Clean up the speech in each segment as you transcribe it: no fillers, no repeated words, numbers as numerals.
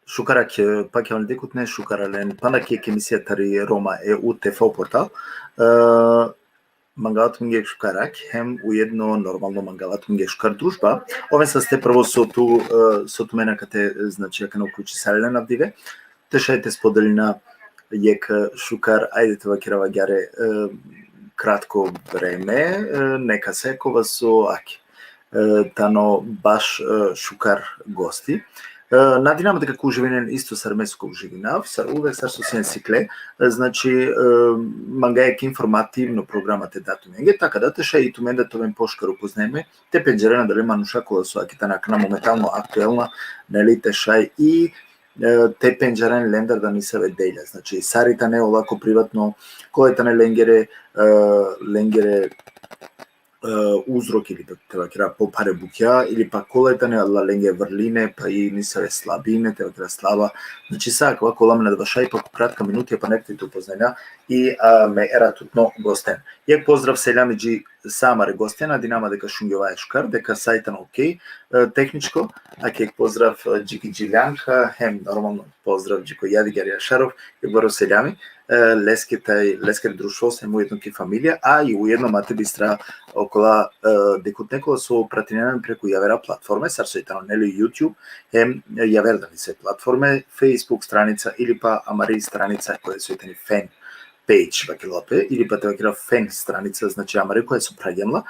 Шукарак пак ја декутне шукарален панак е емисијатари Рома ЕУ ТФ портал. Мангалат минге шукарак хем уедно нормално мангалат минге шукар дружба. Овен са сте прво со ту мене кате значи јака на куќи сален авдиве. Те шајте споделина јек шукар ајдете вакирава гјаре кратко време нека секова со аки. Тано баш шукар гости. Надинама дека куживинен исто сар меско уживинав, сар увек сар со сен сикле, значи мангајек информативно програмата датуменге, така да теша и тумен да товен пошкар упознеме, те пенџерена дали мануша кола со акитанак на моментално актуелна, нели тешај и те пенџерен лендер да ни се ведејле, значи сарита не олако приватно, колета не ленгере uzrok ili te popare bukja ili pa koletane alla lenge vrline pa i nisave slabine te slaba. Znači sak ovako lamena dva šajpa kratka minutija pa nekaj tu poznanja i me era tutno gosten. Jek pozdrav seljamiđi samare gostena dinama deka šungjovaje škar deka sajtan ok tehničko a kek pozdrav džiki džiljanka hem normalno pozdrav džiko Jadigar Jašarov i baro seljami. Лескер друштво се уедно ки фамилија, а и уедно мате бистра окола декот некола со пратинеме преку јавера платформе, сар сојтано нели YouTube, јавер да ни се платформе, Facebook страница или па Амари страница која сојтани фен page вакилопе или па вакира фен страница, значи Амари која со праѓемла,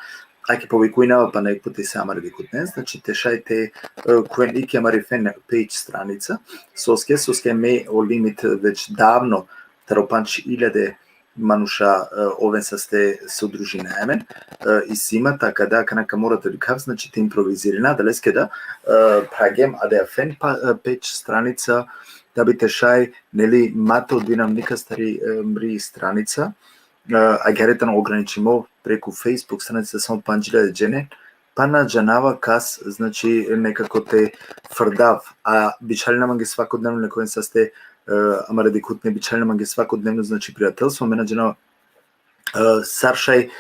аки повикујнава па некоти се Амари декотне, значи те шајте коен ики Амари фен page страница, соске ме о лимит веќе давно таропанчи илјаде мануша овен са сте содружина емен и сима, така да канака морате да кав, значи те импровизирина, да леске да прагем, а да ја фен печ страница, да би те шај, нели, мате од динамника стари мри страница, а геретано ограничимо преку Facebook страница само панџилјаде джене, па на джанава кас, значи некако те фрдав, а бичали наманге свакодневно некоен са сте Амаре декут не бичална манге свакодневно значи пријателство менаџена саршај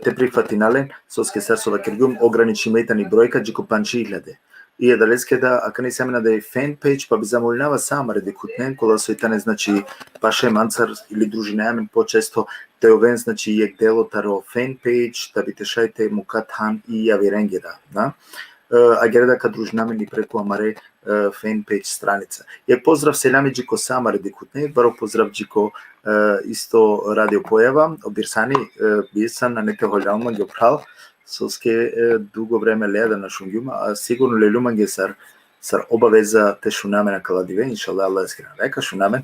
те прифатинален соске сарсова киргум ограничи метани бројка джико панчи илјаде. И е далеске да ака не семена да е фен пејдж па би замолинава са Амаре декутнен кола сојтане значи паше манцар или дружина јамен почесто те овен значи јек дело таро фен пејдж да би те шајте мукатхан и јавиренгеда, да? А гереда ка дружинаме ни преку Амаре фен пејдж страница. Јак поздрав селјамиџико Самаре декутне, баро поздрав джико исто радио појава, обирсани бирсан на нека холјалма ги опрал, соске дуго време леда на шунгјума, а сигурно лелуманге сар обавеза те шунаме на каладиве, иншалла Аллах ескрена века шунаме.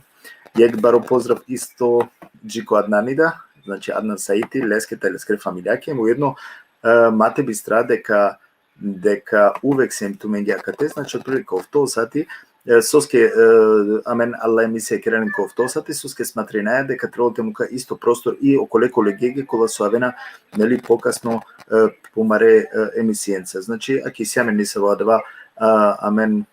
Јак баро поздрав исто джико Аднанида, значи Аднан Саити, лескета лескре фамилјаке, уедно мате бистра дека увек се имтуменги акате, значи отприлика овто сати, соске амен алла емисија керенен ко овто сати, соске сматринаја дека требате мука исто простор и околеко легеге кола соавена, нели покасно помаре емисијенца. Значи, аки сјамен не се владава, амен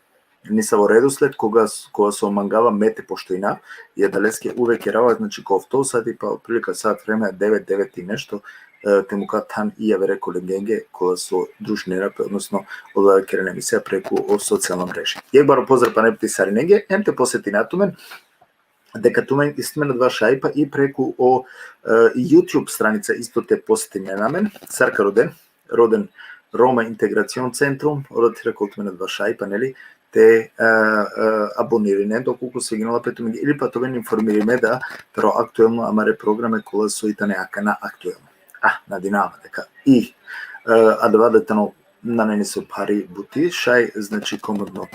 не се во редослед, кога со мангава мете поштојна, и далеске увек ерава, значи ко овто сати, па отприлика сат време, 9 и нешто, те му катан и јавере колегенге кола со дружнера, односно ова керена емисија преку социјална мрежа. Јек баро поздрав па непти саринеге, те посети натумен, дека тумен истимен два шајпа и преку YouTube страница исто те посети намен, Сарка роден Рома интеграцион центрум, одатира колтумен два шајпа, нели, те абонирине доколку се гинала петумен, или па товен информириме да таро актуелно Амаре програме кола соитане акана актуелно. Надинава дека и адвадетано на не се пари бути, шај значи комодно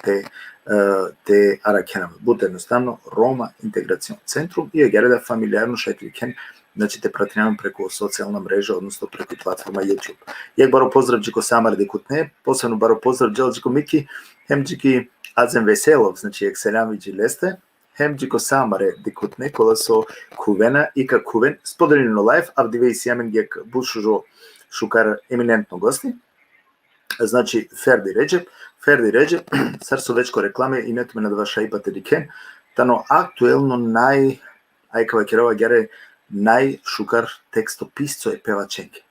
те аракенаме. Бути едноставно Рома интеграцион центрум и гереда фамилиарно шајте кен, значи те пратинаме преку социјална мрежа, односно преку платформа YouTube. Јак баро поздрав джико Самар декутне, посебно баро поздрав джико Мики, хем джики Азем Веселов, значи екселамиџи лесте, хем джико Самаре декутне, кола со кувена и ка кувен, споделено лайф, авдиве и сјамен гек бушужо шукар еминентно гости, значи Ферди Реджеп, сар со вечко рекламе и нетуме на два шајпате дикен, тано актуелно ајка вакерова гере најшукар текстописцо е певаченке.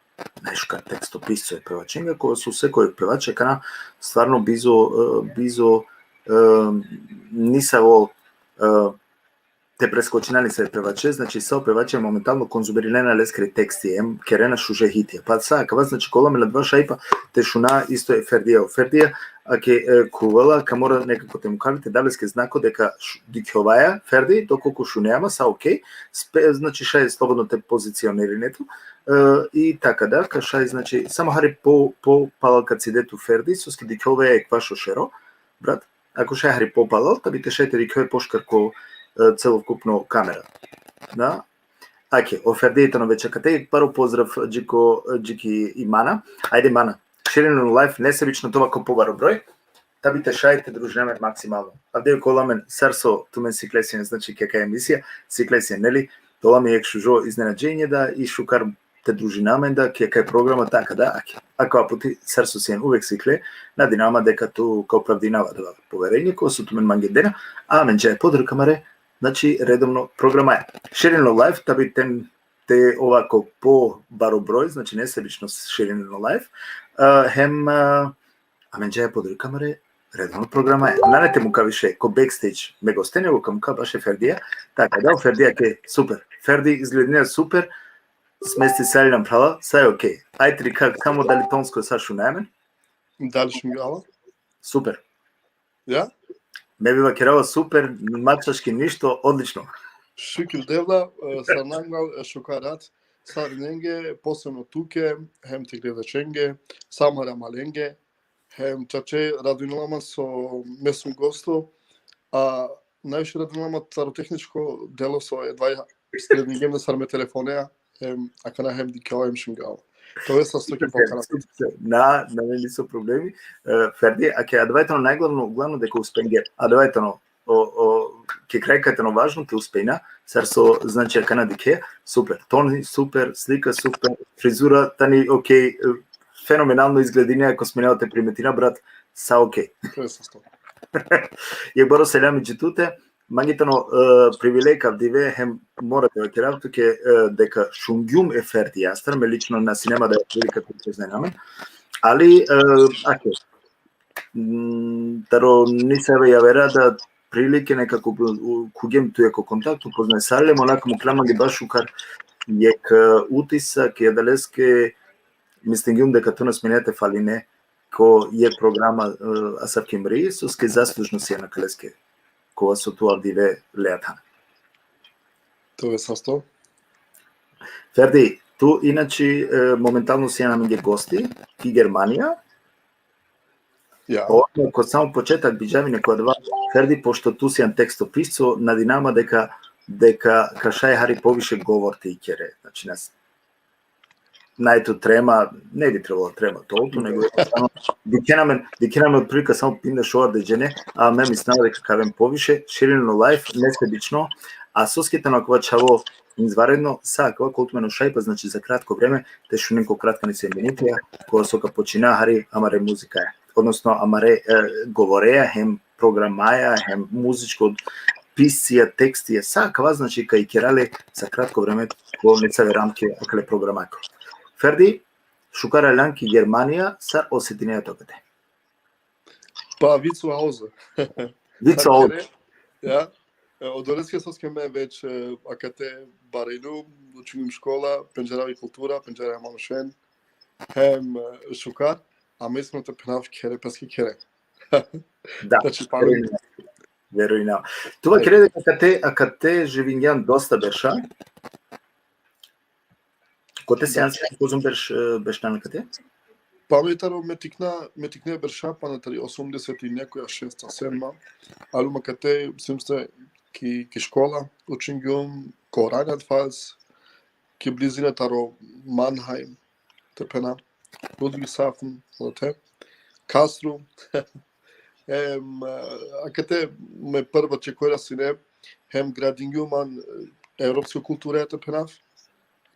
Најшукар текстописцо е певаченке, кога со секој певач е кана стварно бизо ниса во те прескочинали се певаче, значи со певаче моментално конзумирилена лескри тексти, керена шуже хитија. Па сакава, значи коламела два шајпа те шуна исто е Фердија. Фердија аке кувала, ка мора некако те му кажете далеске знако дека дикјоваја Ферди, доколку шунеама са окей, значи шај слободно те позиционирането. И така да, ка шај значи само хари по палалкацидету Ферди, соски дикјоваја е квашо шеро, брат. Ако шај хари по палал, таби те шајте дикјоваја пошкарко целокупно камера. Да? Аке, о Фердијето на вечакате, паро поздрав Джики и Мана. Ајде Мана, ширено лайф, несебично това ко побаро број. Табите шајте дружнеме максимално. Авде коламен сарсо тумен сиклесија, значи кака емисија, сиклесија, нели? Тоа ми ек шужо изненаđenje да и шукар те дружинаме да кака е програма така да, аке. Ако пути сарсо сиен увек сикле, на динама дека ту као правдинава да поверење, ко су тумен мангедена, а менџе е подркамаре, значи редовно програма е. Ширено лайф, таби те овако по баро број, значи несебично ширено лайф, хем менџе е подркамаре, редовно програма е. Нанете му кавише, ко бекстейдж, ме гостене го кам ка баше Фердија, така да, Фердија ке супер. Ферди изгледнија супер, смести сали нам права, са е окей. Ајтри камо дали тонско са шунаемен? Дали шунгала? Супер. Ja? Ме бива керава супер, мачашки ништо, одлично. Шукил девла, сарнангал, шукарат, сарненге, посебно туке, хем ти гледаченге, самара маленге, хем чаче радунилама со месум госто, а највише радунилама царотехничко дело со едва среднигемна сарме телефонеа, ака на хем дикјава хем шунгала. Тоа е состојки покана. На мене со проблеми. Ферди, аке адвајтано најглавно дека успенге, адвајтано ке крајката важно ке успејна, сар со значи ака на дике, супер. Тони супер, слика супер, фризура тани окей, феноменално изгледина ако сменавате приметина брат, са окей. Тоа е состојки. Ја боро селја меѓутуте, магитано привилејка диве хем морате да ќе туке дека шунгјум е Ферди јастар, ме лично на синема да ја прилика ќе знаеме. Али аке таро не се ја вера да прилике некако куѓем туј еко контакт, упознае салем, онака му клама ги баш укар јек утисак, ја далеске мислингјум дека ту на сменете фалине ко е програма Асапки Мри, со ски заслужно си на калеске кога со тоа диве леатан. Тоа е состо. Ферди, ту иначе моментално си на меѓу гости и Германија. Ja. Кога само почетак биџави некоја два Ферди, пошто ту си текстописцо на динама дека кашај хари повише говорти и кере. Значи нас најто трема, не би требало трема толку, него дикенаме од прилика само пинда шоа деџене, а ме ми снава дека кавем повише, ширено лайф, несебично, а соските на кога чаво изваредно, сакава колтумено шајпа, значи за кратко време, те шуненко кратка ни се минитија, кога сока почина хари, амаре музика е. Односно, амаре говореја, хем програмаја, хем музичко писија, текстија, сакава, значи кај керале за кратко време, кога не се рамки, акале програмако. Ферди, шукара ланки Германија са осетинија токате. Па вицу ауза. Вицу ауза. Ja. Од Олеска соскеме веќе акате барелу, учим школа, пенџерави култура, пенџерави маношен, хем шукар, а ме сме те пенав кере, пески кере. Да, веројно. Тоа кере дека акате живињан доста беша. Коте сеанси козум беш накате? Паметаро ме тикне берша па на 80 и некоја 6-7, али макате симсте ки школа, учингјум ко Rheinland-Pfalz, ки близина таро Манхайм, тепена, Ludwigshafen, оте, Кастру, акате ме прва чекоја сине, хем градингјуман европска култура тепенав,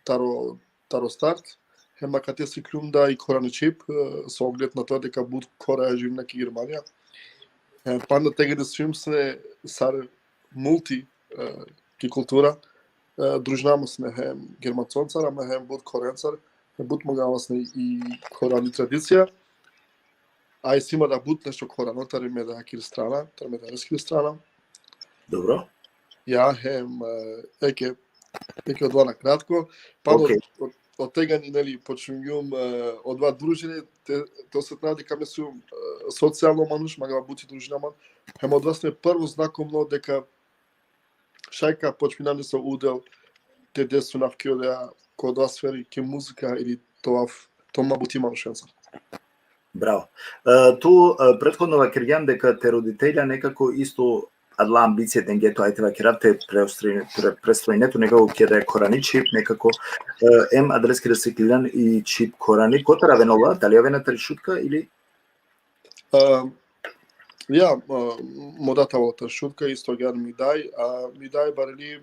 таро старт, хем акате си клюмда и кораничип, со оглед на тоа дека буд кора живна ки Германија. Панда тега да свимсне сар мулти ки култура, дружинамасне хем германцонцар, ама хем буд коренцар, хем буд магамасне и корани традиција. А и сима да буд нешто корано, тари ме да хакир страна, тари ме да рескир страна. Добро. Ја хем еке од два на кратко, па Океј. од тега нели почнувам од два дружини, то се прави дека ме сум социјално мануш, мага бути дружинаман. Хем од вас ме прво знакомно дека шајка почминани со удел те десу на вкиодеа код вас сфери ке музика или тома бути манушенца. Браво. Ту претходно вакирјам дека те родителја некако исто адла амбиција денгето ајте вакиравте престројнето некако ќе да е корани чип, некако ем адрески ресиклиран и чип корани. Котара венола, дали ја вената решутка или? Ја, модатавата шутка исто гар ми дај барели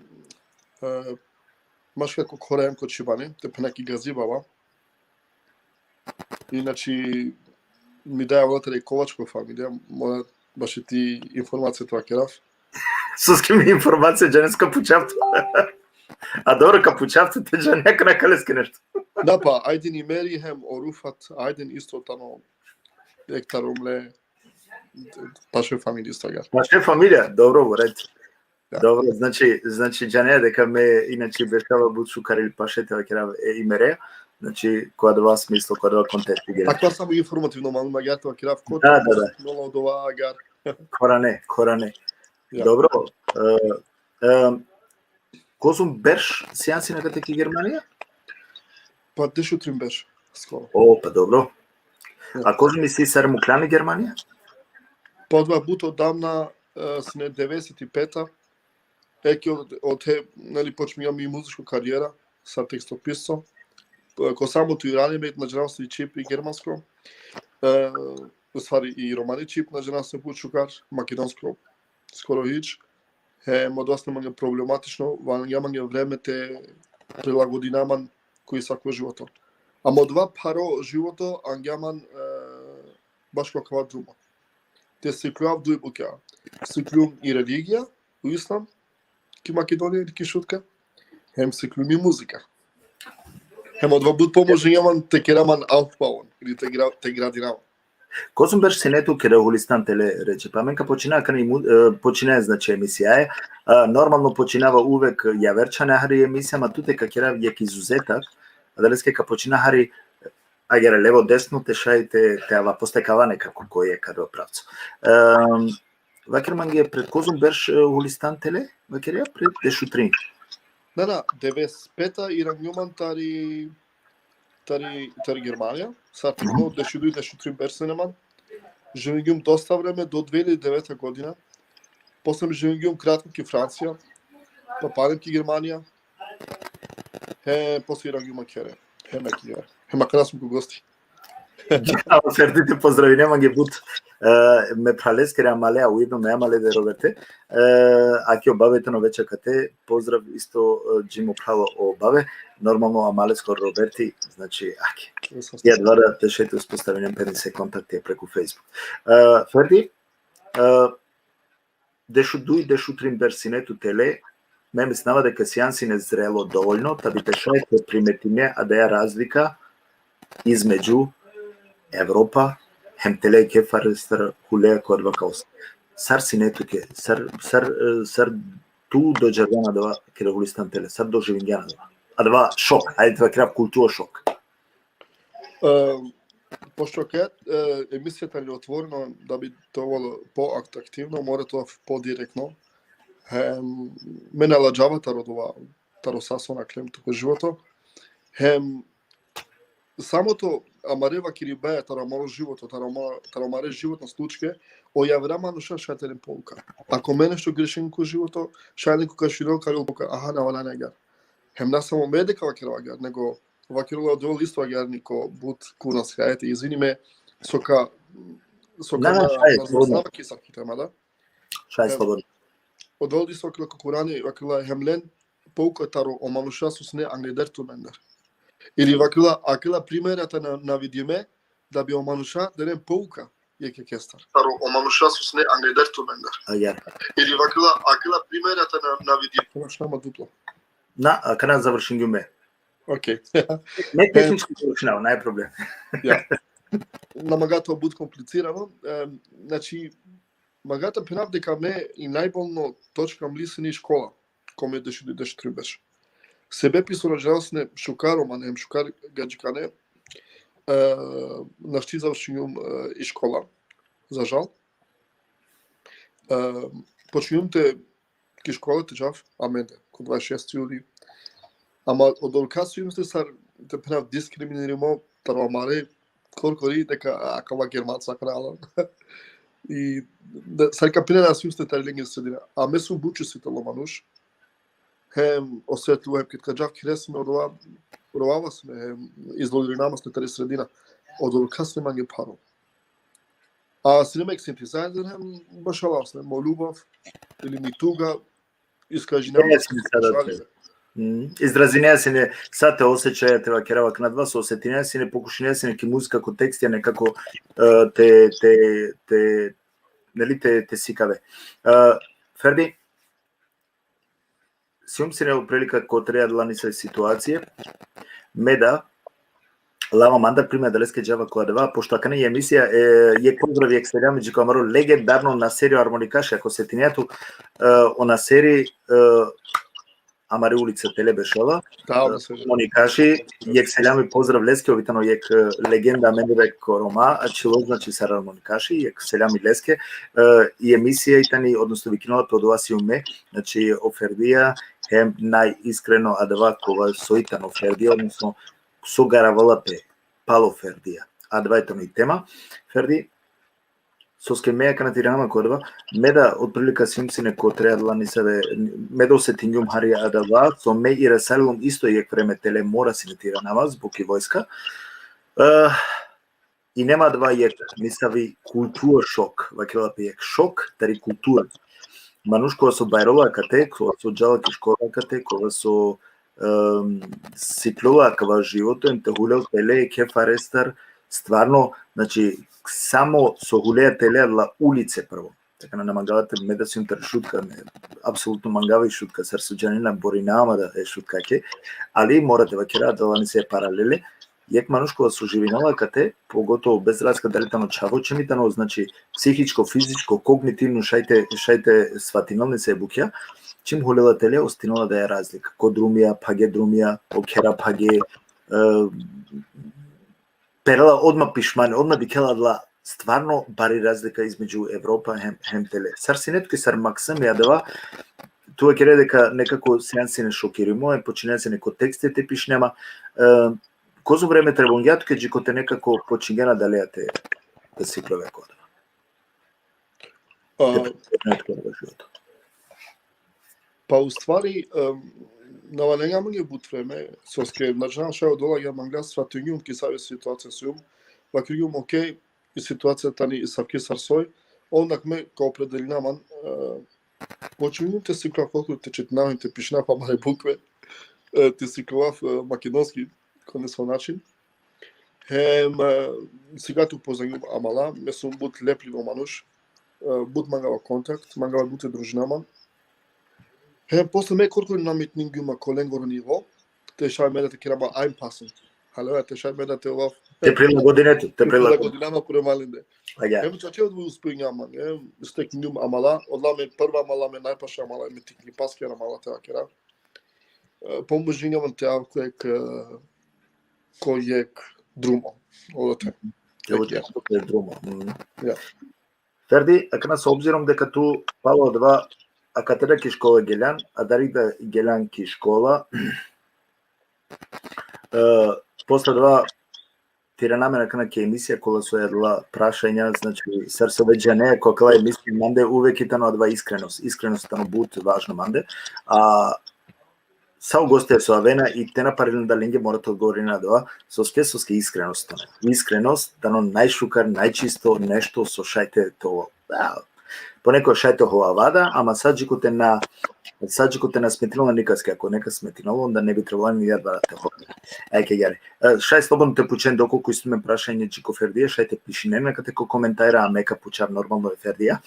маш како корен ко чибани, те пенеки газибава. Иначи ми дај вотре ковачко фамилија, моја баш и ти информација тоа керав. Суски ми информација джанес капучавто. А добро капучавто те джанека на калески нешто. Да па, ајден и мери хем оруфат, ајден исто тано ектарумле, паше фамилија исто гар. Паше фамилија, добро во ред. Добро, значи джанеја дека ме иначе бешава бучу карил пашете вакера имере. Значи, која да вас мисло, која да контекст игра. Ако само информативно малку магијата вакерав код, да. ноло од ова гар. Коране. Ja. Добро. Козум берш сеанси на катеки Германија? Па дешутрин беше, скоро. О, па добро. А козум и си сар мукляни Германија? Па два буто дамна сне 95-та. Еки од нели почнувам и музичка кариера са текстописцо. Ко самото и ранеме на дженалство и чип и германско. Уствари и романи чип на дженалство пучукар, македонско скоро хич. Модоста манга проблематично, вањамање време те прилагодинаман кои сакува живото. Ама од два паро живото ангјаман баш каква друма. Те се клюав дуј букја. Се клюм и религија, у ислам, ки Македонија или ки шутка, хем се клюм и музика. Хем од два буд поможи јаман те кераман aufbauen, или те градинаман. Козум берш сенету ке регулистан теле рече, па менка починаа починаа значи емисија е. Нормално починава увек јаверчане хари емисија, ма туте ка керав јек изузетак, а далеске ка почина хари агера лево десно те шаите те ава постекава некако кој е каде правцо. Вакер манге пред козум берш улистан теле, вакер ја пред дешутрин. Да, 95-та и рангјуман тари Германија, сартино, дешутрин берсенеман. Живењум доста време до 2009 година. После живењум кратко ки Франција, па парем ки Германија. После рангјума кере. Хема красум ко гости. Ало фердите поздрави, нема ги бут ме пралескере амалеа уидно ме амале де Роберте. Аки обавете но вече кате, поздрав исто Джимо право обаве. Нормално амалеско Роберти, значи аки. Ја два да тешете успоставенем 50 контакти преку Facebook. Ферди, дешутрин берсинету теле, ме мислава дека сеанси не зрело доволно, да би тешајте приметиме, а да ја разлика измеѓу Европа, хем теле кефарестар хулеа код вакаус. Сар синету ке, сар ту доџавена да ке регулистан теле, сар доживињана да. А два шок, ајде тоа крав култура шок. Пошто ке емисијата е отворена да би тоа поактивно, мора тоа подиректно. Мене ладжава таро сасона клем туку живото. Самото амарева кирибеја тарамаро живото, тарамаре живот на случке, ојаврама нуша шатерен полка. Ако мене што грешен ко живото, шајне ко каширо карил полка, аха на вала негар. Хем не само медика вакирова гар, него вакирова довол исто гар нико бут куна схајете, извини ме, сока на кисарки тема, да? Шај слободно. Одолди сока курани вакила хемлен полка таро омануша сусне англидер тумендер. Или вакила акила примерата на видиме да би омануша дерен полка јеке кестар. Таро омануша сусне англидер тумендер. Ја. Или вакила акила примерата на видиме. Тоа шама дупло. Кана завршин ги ме. Окей. Не технички завршинава, нај проблем. Ја. На магата буд комплицирано. Значи, магата пенав дека ме и најболно точка млисени школа, коме деш трибеш. Себе писораджалсне шукарома, нем шукар гаджикане, нашти завршинјум и школа, за жал. Починјумте ки школа тежав, аменде, ко 26 јули. Ама од оркасијум сте сар те пенав дискриминиримо, тарамаре, коркори дека акава германца крала. И сар капинера сум сте тариленги средина. А ме сум бучесите ломануш. Хем осветлувам кит каджав киресме одова сме излогиринама сме тари средина. Од оркас нема ги паро. А снимек синтезайзер хем башалав сме мо љубов или ми туга искажинама. Изразинеа се не сате осеќаја треба керавак над вас, осетинеа се не покушинеа се неки музика како текстија некако те сикаве. Ферди, сиум се не прилика ко треба да лани се ситуација, меда Лава манда приме далеске джава која дева, пошто акане емисија е поздрави екселја меѓу камаро легендарно на серија армоникаши, ако сетинеату она серија Амари улица теле бешава, армоникаши, јек селјами поздрав леске, овитано јек легенда менебек корома, чило значи сар армоникаши, јек селјами леске, и емисија итани, односно викиновата од ова си уме, значи офердија, хем најискрено адава кога соитан офердија, односно со гаравала пе пало фердија. Адвајтано и тема, ферди, соске меја канатирама кодва, меда отприлика симсине ко треба ни себе, меда осетињум харија адава, со ме и расалилом исто јек време теле мора синетира намаз, због и војска. И нема два јек, мисави култура шок, вакела пе јек шок, тари култура. Мануш кога со бајрова кате, кога со джалаки школа кате, кога со сиклува кава живото, им те хулел теле, кефа рестар, стварно, значи, само со хулеја теле ла улице прво. Така на мангавате ме да си им шутка, апсолутно мангава и шутка, сар суџанина боринама да е шутка ке, али морате вакера да лани се паралеле. Јек мануш кога со живинала кате, поготово без разлика дали тано чавочемитано, значи психичко, физичко, когнитивно, шајте сватинални се букја, чим хулела теле остинала да е разлика. Ко друмија, паге друмија, окера паге, перала одма пишмане, одма дикела стварно бари разлика измеѓу Европа хем теле. Сар синетки сар максам јадева, туа ќе дека некако сеанси не шокиримо, починеа се неко текстите пишнема, козо време требонгјат ке джикоте некако почингена далеате да си плеве кода. Па уствари, навалењама ги бут време, соске начинам шао доаѓа манглас сватињум ки сави ситуација сум, вакријум окей, и ситуацијата ни савки сарсој, ондак ме као определинаман, почињум те сиклав колку те четнавам, те пишнав амале букве, те сиклав македонски, конесо начин. Сега ту познањум амала, ме сум бут лепливо мануш, бут мангава контакт, мангава буте дружинама. После ме корко наметнингума коленгор ниво, те шај ме да те керама ајнпасен. Халева, те шај ме да те овав. Те прилагодинето, те прилагодинама премалинде. Чаче од успојњама, стекниум амала, одламе прва амала ме најпаша амала, ме тикни паскера амала теа кера. Помежињавам теа којек друмо. Одоте. Е друмо. Ферди, акна со обзиром дека ту пало два а катера ки школа Гелян, а дари да Гелян ки школа, после два тиранаме на ке емисија кола со едла прашања, значи срсовеđa не кола емисија манде увек итано два искреност. Искреност тано бут важно манде. А са гостија со Авена и те напарилен да ленге морате одговори на тоа со скесовски искреност. Искреност, тано најшукар, најчисто нешто со шајте тоа. понекогаш шајте ховавада, ама саджикуте на сметинало никаски, ако нека сметинало, онда не би требало ни да те ховавада. Ке гери. Шај слободно те пучен доколку истуме прашање Джико Фердија, шајте пиши не нека те коментаира, а мека пучар нормално е Фердија.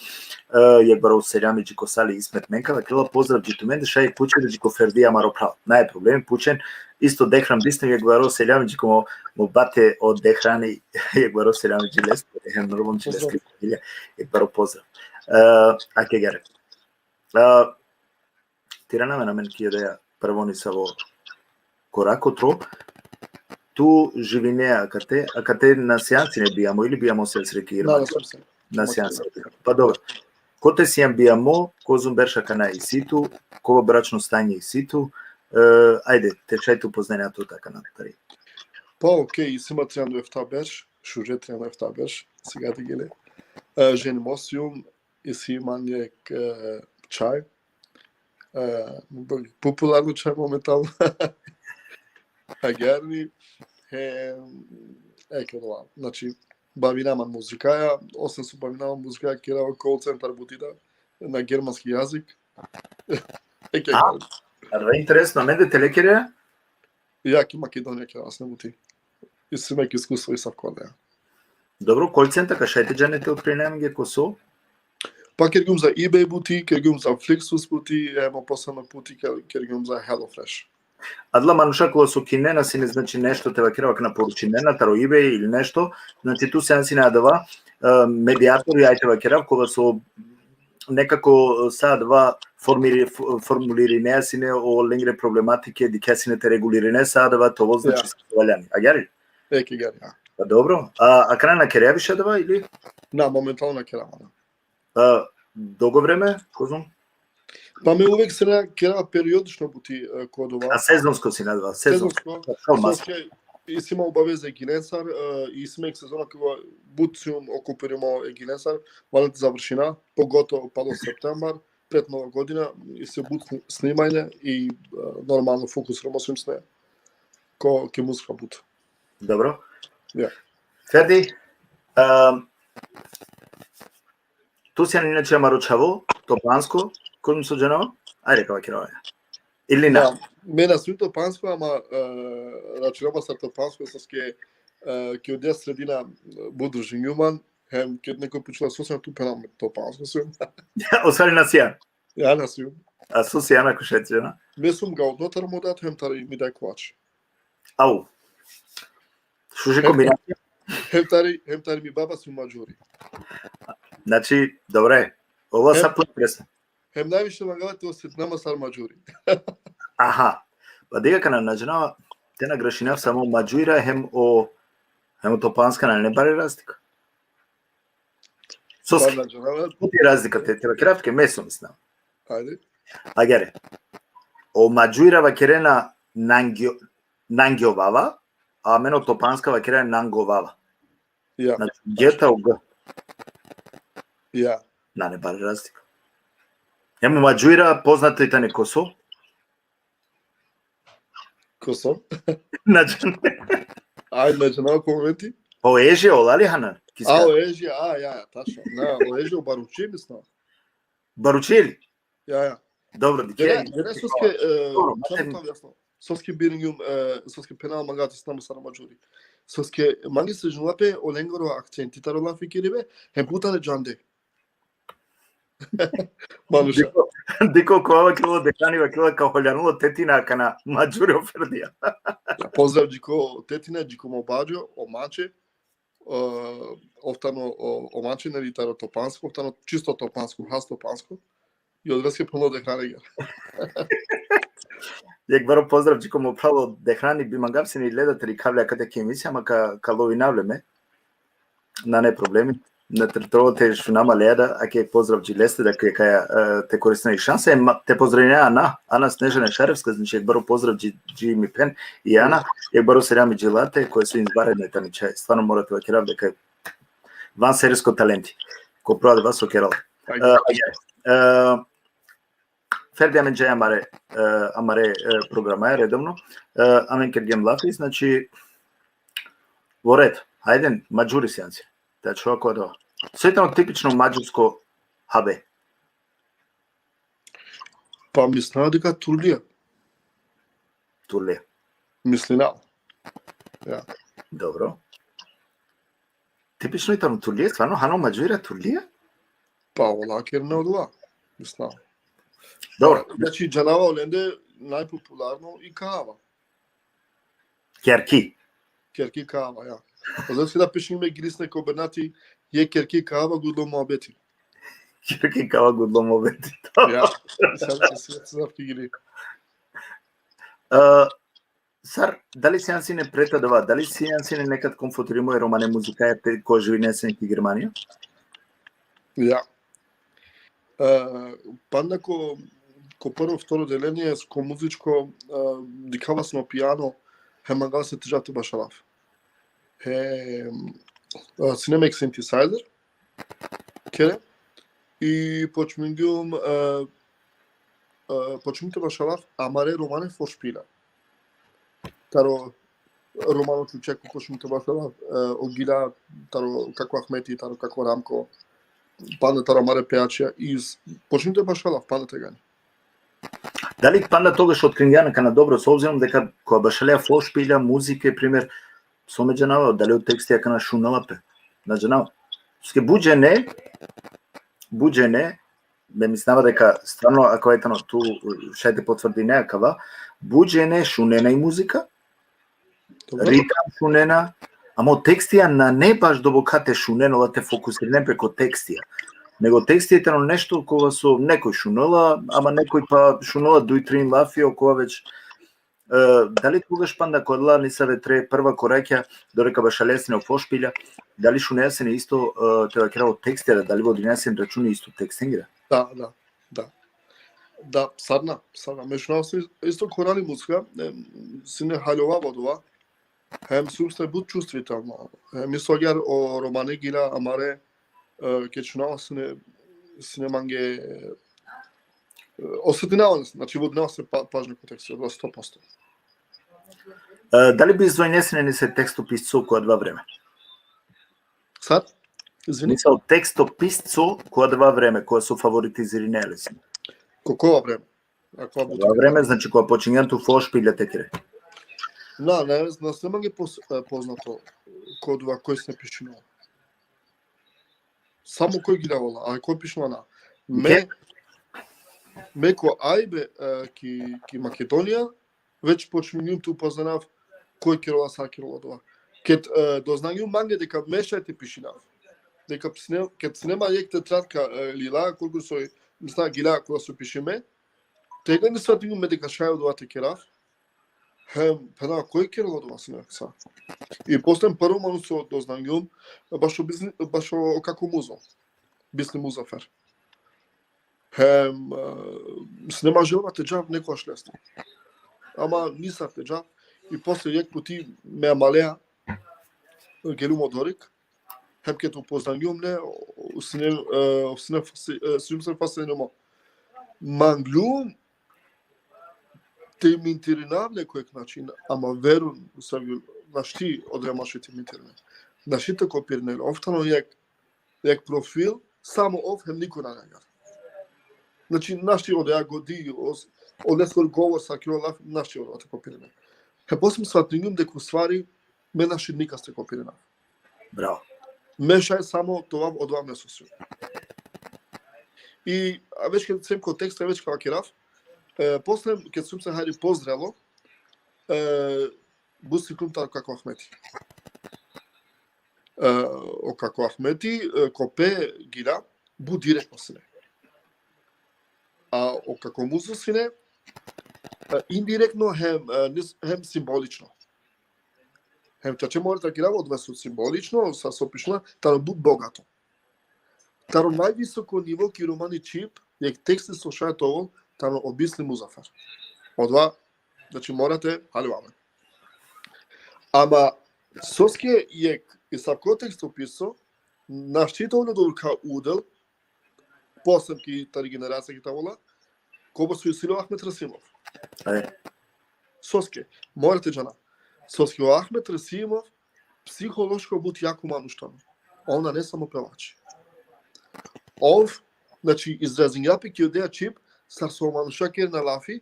Јак баро селјами Джико Сали Исмет Менка, вакила поздрав Джитуменде, шај пучен Джико Фердија маро прав. Нај проблем пучен, исто дехран бисне јак баро селјами Джико му бате од дехрани, јак баро селјами Джилес, нормално Джилес Крипилја, јак баро поздрав. Ке гери. Тирана на мен ки да прво ни са во коракотро, ту живинеа кате на сеанси не биамо или биамо се срекира? На сеанси. Па добро. Коте си биамо, козум берша кана и ситу, кова брачно стање и ситу, ајде, те шајту познањето така на тари. Па окей, сима тренду ефтабеш, шуже тренду ефтабеш, сега ти геле. Жени мосиум, и си манјек чај, популарно чај моментално. Агерни, ова, значи, бавинаман музикаја, освен со бавинаман музикаја, керава кол центар бутида на германски јазик. Арва интересно, менде телекерија? Јаки Македонија керава не бути. И се меки искуство и сав кодеја. Добро, кол центар кашајте джанете откринем ги косо? Па кергум за eBay бути, кергум за Flixbus бути, емо посебно пути кергум за HelloFresh. Адла мануша кога со кинена си не значи нешто те вакира на поручинена, таро eBay или нешто, значи ту се си надава медиатори ајте вакира кога со некако садва формулири неа сине о ленгре проблематике дикесините регулирине садва тоа значи валяни. А гери? Ке гери. Па добро. А крај на керја више дава или? На моментално на керама. Долго време, козум? Па ме увек се керава периодично бути кодова. А сезонско си надва, сезонско. И си има обавеза егинесар, и смек сезона кога бутциум окуперимо егинесар, валет завршина, поготово па до септембар, пред нова година, и се бут снимање и нормално фокус рамосим с неја. Ке музика бут. Добро. Ja. Ферди, ту си иначе марочаво, топанско, козум со дженова? Ајде кава керава. Или не? Мене су топанско, ама рачунама са топанско, со ке од средина буду женјуман, ке некој почула сосема ту пенам топанско сум. Освари на сијан? Ја на сум. А со сијана кој жена? Ме сум га однотар му дат, тари ми дај клач. Ау. Шуже комбинација? Тари ми баба сум маџури. Значи, добре, ова са пресно. Највише магалите осетнама сар маџури. Аха, па дека на наџнава, те на грашинав само маџуира хем о топанска на не баре разлика. Соски, пути разлика те крафтке месо мислам. Ајде. А гере, о маџуира вакерена нангиовава, а мено топанска вакерена нанговава. Ја. Значи, гета у г. Ја. На не баре разлика. Емо маџуира познато и тане косо. Косо? Наџен. Ајде, наџен, коменти? Оежија, олали ханан? Оежија, ја, тачно. На, оежија, баручи мислам. Баручели? Ја. Добро, дике. Соске бирингјум, соске пенал магати снаму сара маџури. Соске манги се жунлапе оленгаро акценти тарола фикирибе, хем путане джанде. Мануша. Дико кога кило декани кило каолјануло тетина кана маџури офердија. Поздрав Джико тетина, Джико мобаџо, омаче. Офтано омаче нели таро топанско, офтано чисто топанско, хас топанско. И одвеске полно дехранега. Јак баро поздрав Джико му право дехрани би мангапсени гледатели кавле каде ке емисија, ама ка ловинавлеме. На не проблеми. На тртовате шунама леда, а ке поздрав Джилесте, да ке те користна и шанса. Те поздравлjenja Ана Снежана Шаревска, значи јак баро поздрав Джими Пен и Ана, јак баро серијами джилате, кои су избаредни тани чај. Стварно морате да керав дека ван сериско таленти. Ко продаде вас со керал. Ферди амен джај амаре програма е редовно. Амен ке гем лафи, значи во ред. Ајден, маџури сеанси. Та човек од ова. Светно типично маđarско ХБ. Па мислеа дека Турлија. Турлија. Мислина. Ја. Добро. Типично и таму Турлија, стварно Хано Маџуира Турлија? Па ола кер не одува. Мислам. Добро. Значи Джанава Оленде најпопуларно и каава. Керки. Керки каава, ја. Значи да пишеме грисне кобернати е керки каава гудло мобети. Керки кава гудло мобети. Ја. Сега се завки гили. Сар, дали си не претадува, дали си не некад комфортиримо и романе музика е кој живи несен ки Германија? Ја. Панда ко прво второ деление ко музичко дикава смо пијано хемангал се тежато башалав. Cinematic synthesizer кере и почмингум почминте башалав амаре романе форшпила. Таро романо чучеко почминте башалав огила таро како Ахмети, таро како Рамко. Панда таро маре пеачија из почминте башалав панда тегани. Дали панда тогаш открингјанака на добро со обзиром дека кога башалеа форшпила музика пример со меѓанава дали од текстија кана шуналапе на џанава. Ске буџене ме мислава дека стварно ако етано ту шајте потврди некакава буџене шунена и музика. Ритам шунена, ама текстија на не баш добокате шунено да те фокусира преку текстија. Него текстијата на нешто кога со некој шунела, ама некој па шунела дуј трин лафио кога веќе дали тогаш панда кодла ни се ветре прва кораќа додека башалесне фошпилја, дали шунесен исто тоа кераво текстија, дали во одинесен рачуни исто текстенгира? Да, садна. Мешно исто корали музика, си не халјова водува. Хем сумсте буд чувствително. Ми согјар о романе гила амаре ке чунава си не манге осетинаван, значи воднава се пажна ко текстија, 100%. Дали би издвојнесене ни се текстописцо која два време? Сад? Извини? Мисал текстописцо која два време, која со фаворитизирани елеси. Кога време? Кога време, значи која почињанту фошпилја текире. Не сме ги познато кодува кој се пишува. Само кој ги давала, а кој пишува на? Меко ајбе ки Македонија, веќе почнувам ту познав кој керова сакирова тоа. Кет дознању манге дека мешајте пишинав. Дека кет снема јек тетрадка лила колку со мисла гила кога се пишиме. Тега не сватиме дека шај од овате керав. Пена кој керова тоа се некса. И после прво ману со дознању баш како музо. Бисли музафер. Снема желба теџав некојаш лесно. Ама нисав теџав и после јек пути ме амалеа гелум одорик. Ке ту познањум не се фасенемо. Манглум те минтиринав некој начин, ама верун сави нашти одремашите минтирне. Нашите копирнел, офтано јек профил, само ов хем никој нагаѓа. Значи, нашти одеа годи, одескор говор сакиролав, нашти одеа копирне. После сватингум дека ствари ме наши ника сте копирна. Браво. Мешај само тоа од ова месосу. И веќе кога сем контекст, веќе кога керав, после кога сум се хајди поздраво, бусти клумтар како Ахмети. Како Ахмети, копе гира, бу директно сине. А како музо сине, индиректно хем символично. Хем че може да гира од весот символично, са сопишна, таро буд богато. Таро највисоко ниво ки романи чип, јек тексти со шајат ово, таро обисли музафер. Одва, значи морате, халјуваме. Ама, соске јек и са контекст описо, наштитовно долка удел, после ки тари генерација ки тавола, кога со Исило Ахмет Расимов. Соске, морате джана. Соске Ахмет Расимов психолошко бут јако мануштано. Она не само певач. Ов, значи, изразинјапи ки одеа чип, сар со мануша кер на лафи,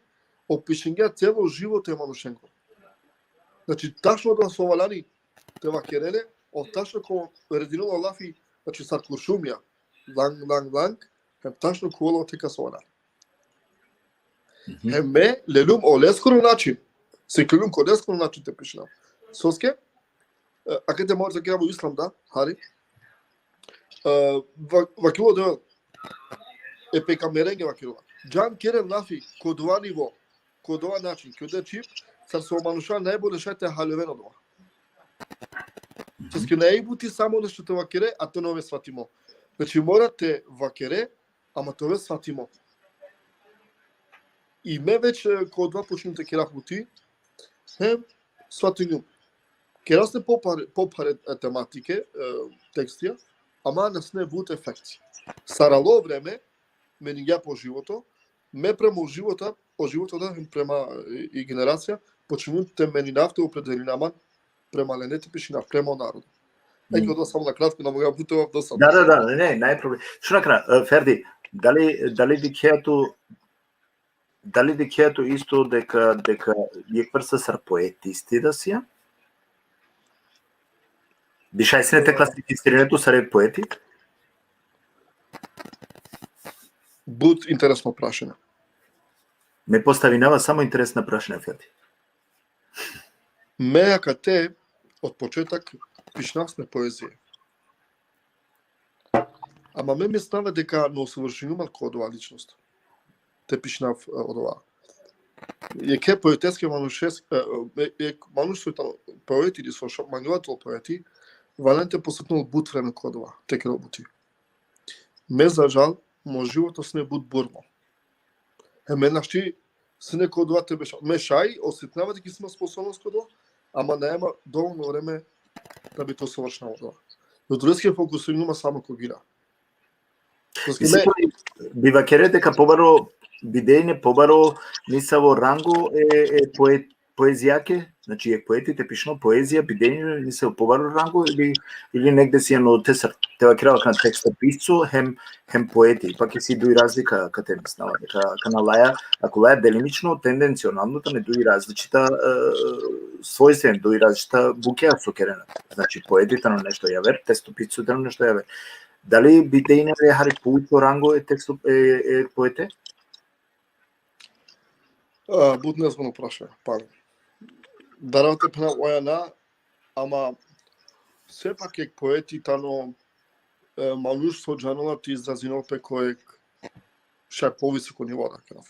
опишинга цело живот е манушенко. Значи, ташно да со валани, тева кереле, от ташно ко рединула лафи, значи сар куршумија, ланг, хем ташно коло тека со валани. Хем ме, лелум о лескоро начин, се клюм ко лескоро начин те пишна. Соске, а къде може да грабо ислам, да, Хари? Вакило да е пека меренге вакило. Джан керен лафи, кодова ниво, кодова начин, коде чип, сар со мануша најболе шајте халевено дома. Соске не е бути само нешто те вакере, а то не ве сватимо. Значи морате вакере, ама то ве сватимо. И ме веќе кодва почнете керах бути, сватинјум. Керас не попаре тематике, текстија, ама нас не вуд ефекти. Сарало време, мени ја по живото, ме према живота, о живото да према и генерација, почнувате мени нафте определинама према ленете пишина, према народ. Еко да само на кратко, да мога бутував до сам. Да, не, најпроблем. Што накра, Ферди, дали дикеато исто дека ја кврса сар поетисти да сија? Бишајсинете класифицирането саре поети? Буд интересно прашање. Ме поставинава само интересна прашање, Ферди. Ме ака те од почеток пишнавме поезија. Ама ме става дека не усовршенувал кодова личност. Те пишнав од ова. Еке поетески манушес, мануш со поети или со мануатол поети, Валенте посетнул буд време кодова, теке работи. Ме за жал, мој живото с не буд бурно. Ме нашти се не кодова те беше. Ме шај, осетнава дека сме способност кодова, ама нема доволно време да би то совршено одова. Но други фокусирано само когира. Бива кере дека побаро бидење побаро миса во ранго е поезијаке, значи е поетите пишно поезија бидење не се побаро ранго или негде си едно тесар тева крава на текста писцо хем поети, пак е си дуи разлика кате мислава дека кана лаја, ако лаја делимично тенденционално не дуи различита својствен, дуи различита букеа со керена. Значи поетите на нешто јавер, текстописците на нешто јавер. Дали бидење е Хари поучо ранго е текстоп е поете? Буд незвано прашање, пак. Даравте пена ојана, ама сепак ек поети тано мануш со джанова ти изразинал пе којек ша повисоко ниво да крав.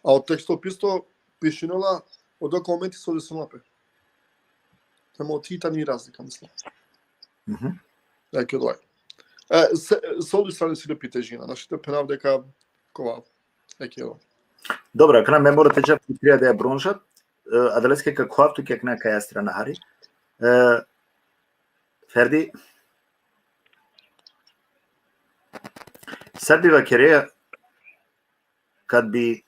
А од текстописто пишинола од документи со десонапе. Тема од титани разлика, мислам. Еке дој. Со оди страни си лепи тежина, нашите пенав дека кова еке дој. Добра, кана ме морате чак треба да ја бронжат, а далеске како авту кек на каја страна Хари. Ферди, sad biva kereja kad bi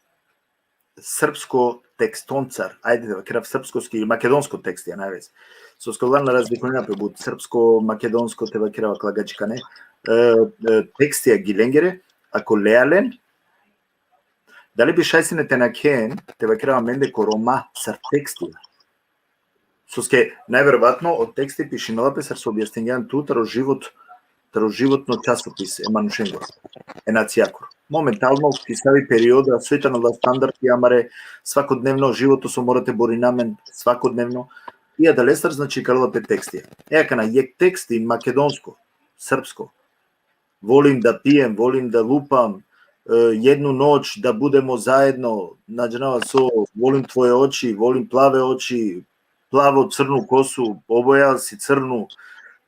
srpsko tekstoncar, ajde da krav srpskoski ili makedonsko tekst je najvez. So skladna razlikovanja pe bud srpsko, makedonsko te krava klagačkane. Tekstija gilengere, ako lealen, dali bi šajsinete na ken, te krava mende koroma sar tekstija. Soske najverovatno od teksti pišinova pe sar so objasnjenjan tu староживотно часопис е манушенго, е нацијакор. Моментално писави периода, светано да стандарти, амаре свакодневно живото со морате боринамен, свакодневно. Ија да лестар значи карла пет тексти. Екана јек тексти македонско, српско. Волим да пием, волим да лупам, едну ноќ да будемо заедно, наđenava со волим твоје очи, волим плаве очи, плаво црну косу, обојал си црну.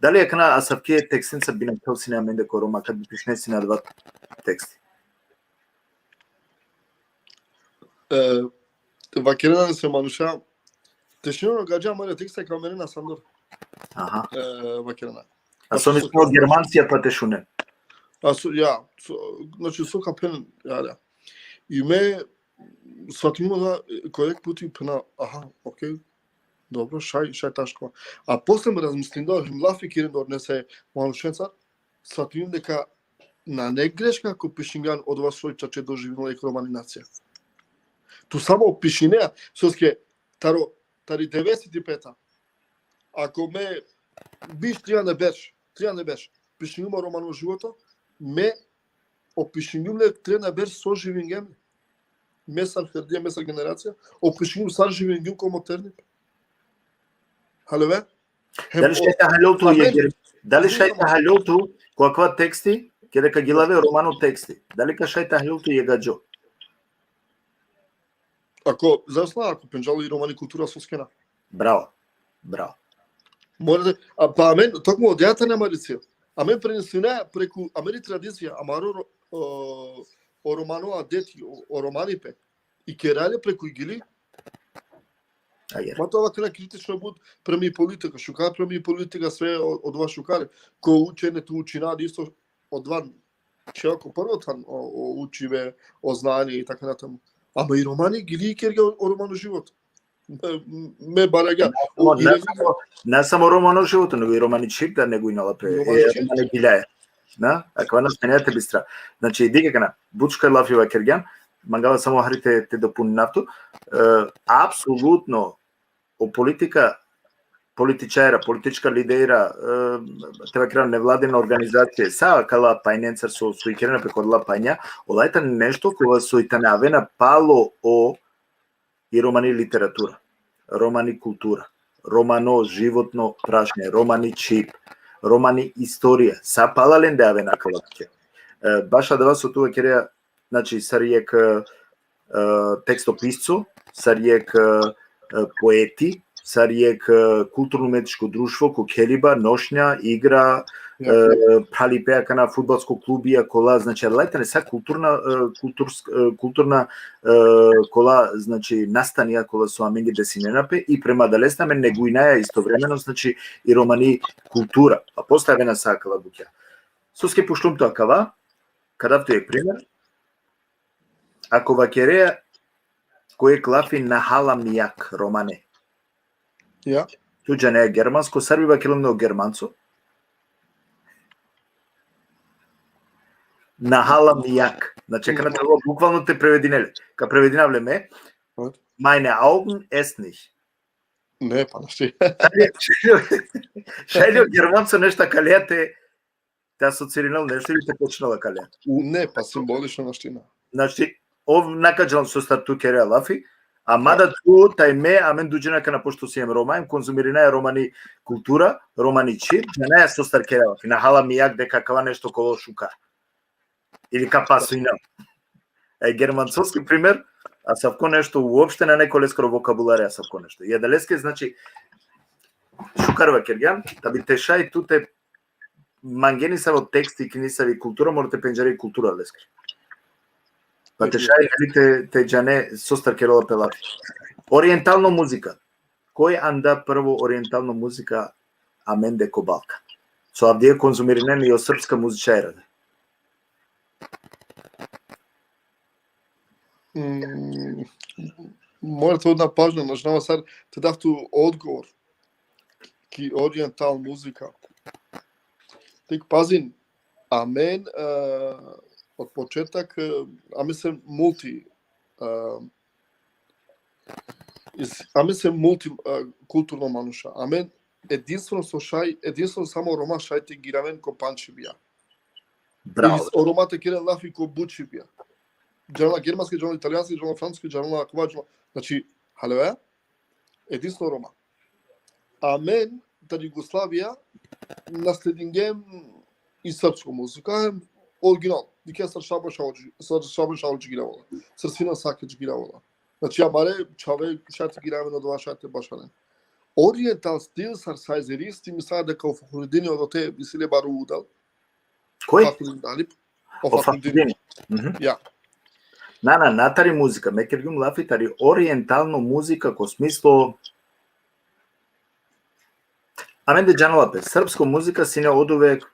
Дали е кана асавке текстенца би написал си на менде корома, кад би пишнеси на два тексти? Вакерена се мануша, тешино гаджа моје текста као мене на Сандор. Аха. Вакерена. А со мисло германција па тешуне. Значи со капен, да. И ме сватимо да којек пути пена, окей. Добро, шај ташко. А после ме размислим да лафи кирен да однесе манушенца, сватим дека на не грешка ако Пишинган од вас свој чаче доживнала и романинација. Ту само Пишинеа, соске тари 95-та. Ако ме биш треба не беш. Пишингума романо живото, ме опишингумле треба беш со живингем. Месар хердија, месар генерација, опишингум сар живингум ко модерни. Халеве? Дали шајта халјоту каква тексти, ке дека ги лаве романо тексти. Дали ка шајта халјоту јегаџо? Ако засна, ако пенџали романи култура со скена. Браво. Морате, па амен, токму од јата на Мариција. Амен пренесена преку амери традиција, амаро о романова дети, о романипе. И керале преку игили. Ма тоа вака критично буд преми политика, шукар преми политика све од ова шукаре. Ко учене ту учина исто од ван. Чеко првотан учиве о знание и така натаму. Ама и романи гили и керга о романо живот. Ме бараѓа. Не само романо живото, него и романи чип да него инала пре. Романи гилјае. Да? Ако нас пенете бистра. Значи дига кана бучка лафива керган, мангала само харите те допуни нафту. Апсолутно о политика политичара, политичка лидера, треба кра невладина организација, са кала пајненцар со суикерена прекодла пајња, олајта нешто кога соитанавена пало о и романи литература, романи култура, романо животно прашање, романи чип, романи историја, са палален да авена калатке. Баша да вас со тоа кереја, значи сариек текстописцо, сариек поети, сариек културно-уметничко друштво, ко келиба, ношња, игра, прали пеака на фудбалско клубија, кола, значи, лајта не са културна кола, значи, настанија, кола со аменги десиненапе, и према далесна мен негуинаја истовремено, значи, и романи култура, а поставена сакала буќа. Соске пуштум тоа кава, кадавто е пример, ако вакереја, кој клафи на халамијак романе, Ja. Туѓа не е германско, сарбива келемно германцо. На халамијак. Значи, кана треба буквално те превединеле. Ка превединавле ме, meine Augen essen nicht. Не, па нашти. Шајлио германцо нешта калејате, те асоциринал нешто или те почнала калеја? Не, па символично наштина. Значи, ов накаджалам со старту кереа лафи, а мада ту тај ме, амен дуџена кана пошто си ем рома, им конзумирина е романи култура, романи чип, не е со стар кереа лафи, на халамијак дека кава нешто коло шука. Или капасуина. Германцовски пример, а савко нешто уопште на некој лескаро вокабуларија савко нешто. И далеске, значи, шукарва кергјан, да би те шај туте мангени са во тексти, книсави култура, морате пенџари и култура лескар. Па те шај те джане состар керола пелати. Ориентална музика. Кој анда прво ориентална музика аменде кобалка? Со авдија конзумиринен и о српска музичајра. Морате одна пажна, нажнава сар, те давту одговор ки ориентал музика. Тик пазин, амен од почеток, аме се мулти културно мануша. Амен единствено со шај, единствено само рома шајте гиравен ко панчи бија. Браво. О ромате кирен лафи ко бучи бија. Джанла германски, джанла италијански, джанла француски, джанла кваџма. Значи, халева, единствено рома. Амен, да Југославија, наследингем и српско музика, оригинал. Дике Шабан Шаулџи гиравала. Срсина Сакеџ гиравала. Значи, амаре, чаве, шате гираве на два шате башарен. Ориентал стил сар сайзеристи, мисля дека Фахрудини од те висиле бару удал. Кој? Фахрудин Далип. Фахрудини. Ја. На натари музика, мекергум лафи тари ориентално музика ко смисло аменде джаналапе, српско музика сине одувек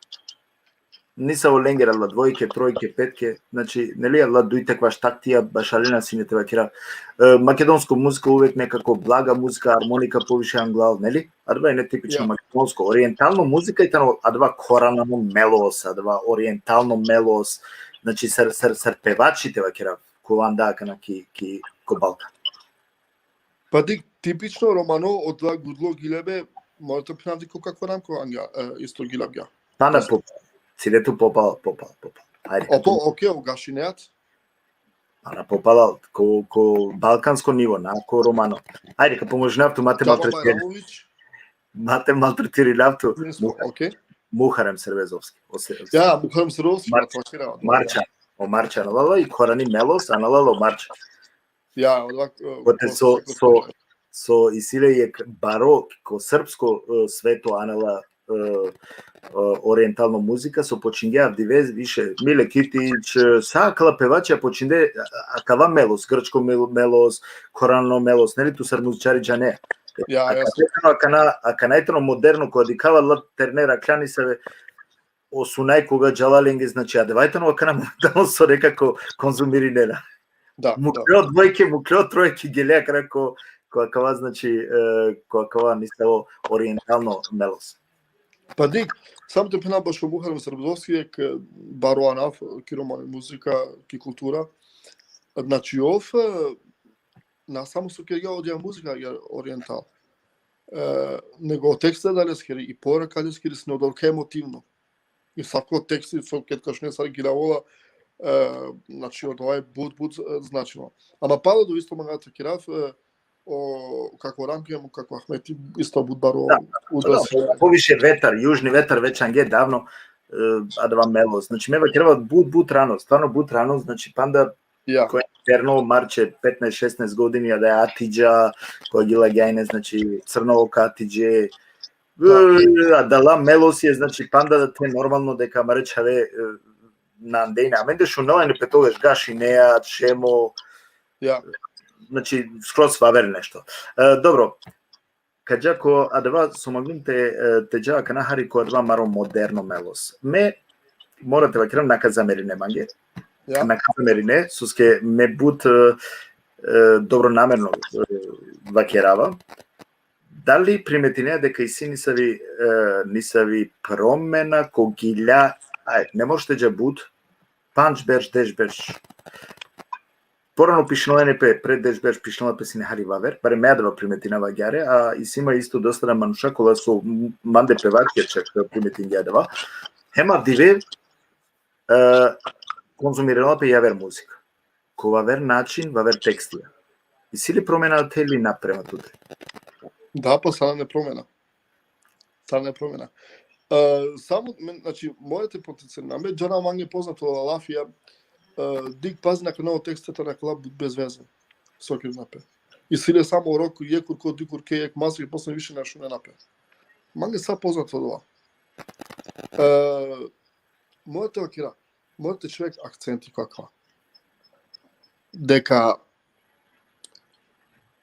ниса во ленгера ла двојке, тројке, петке, значи нели ла дуите кваш тактија башалина сине треба кира. Македонско музика увек некако блага музика, армоника повише англал, нели? Арба е нетипично тонско. Ориентално музика и тано адва корално мелос, адва ориентално мелос. Значи сар певачите вакера куланда ки Балкан. Па типично романо од два гудло гилебе, можете пинати како рамко анга исто гилабја. Тана цилето попал. Ајде. Окей, огашинеат. Ана попала ко балканско ниво, ко романо. Ајде, ка поможнавту мате малтретирилавту. Окей. Мухарем Сервезовски. Ја, Мухарем Сервезовски. Марчан, лало и корани мелос, аналало марчан. Ја, Оте со исиле барок, ко српско свето анала ориентално музика со почингеа дивез више Миле Китич, сакала певача починде акава мелос, грчко мелос, корално мелос, нели ту сар музичари джане. Ја, аканајтено модерно кој дикава ла тернера кляни се осунај кога джалаленге, значи адевајтено акана модерно со некако конзумиринера. Да. Муклео двојке, муклео тројке гелеа крако која значи која нисаво ориентално мелос. Па само те пина баш Мухарем Сервезовски ек бароанав ки роман музика, ки култура. Значи на само со ке одја музика ориентал. Него текстот дали скери и порака дали скери се одолка емотивно. И сако тексти со кеткаш не сар гилавола, значи од овај буд значимо. Ама пало до исто магата кирав како рамкијам, како Ахмети, исто будбаро. Повише ветар, јужни ветар веќе анге давно, адва мелос. Значи мева керва буд рано, стварно буд рано, значи панда кој терно марче 15-16 години, а да е Атиджа, кој гила гајне, значи црноока Атиджа, а дала мелос е, значи панда да те нормално дека маречаве на андејна. А менде шунелајне петогаш гаши неа, чемо, значи скроз фавер нешто. Добро. Каѓако адва со магнумте теџава кана хари ко адва маро модерно мелос. Ме морате вакерам наказамерине манге. Наказамерине соске ме бут добронамерно вакерава. Дали приметине дека и си нисави промена ко гилја, не можете джа бут панч берш деш берш. Порано пишнала НП, пред деш пишнала песине Хари Вавер, баре меадава приметина вагјаре, а и сима исто доста на мануша кола со манде певачке чак приметин јадава. Хема диве конзумирала пе јавер музика. Ко вавер начин, вавер текстија. И си ли промена тели напрема туде? Да, па сада не промена. Само, значи, моите потенци на ме, Джана Манге познато Лафија, дик пази на канал текстата на клаб без веза. Сокир напе. И силе само року јекур ко дикур ке јек масо и после више на шуне напе. Манге са познато ова. Моите окира, моите човек акценти каква. Дека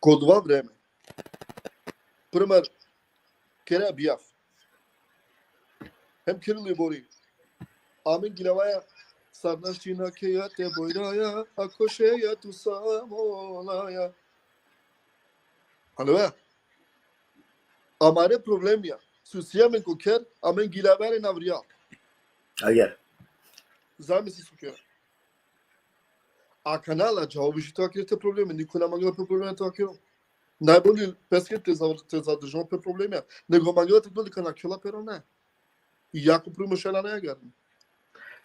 код ова време, пример, кереа бијав. Hem kirli bori. Amin gilavaya sarnaşçina keya te boyraya akoşeya tu samolaya. Alve. Amare problem ya. Susiyamen koker amen gilavere navriya. Ager. Zamisi suker. A kanala cevabı to akirte problemi. Nikola magla problemi to akiro. Najbolji pesket te zadržao pe problemi. Nego magla te doli kana kjola pero ne. И јако примешена нега.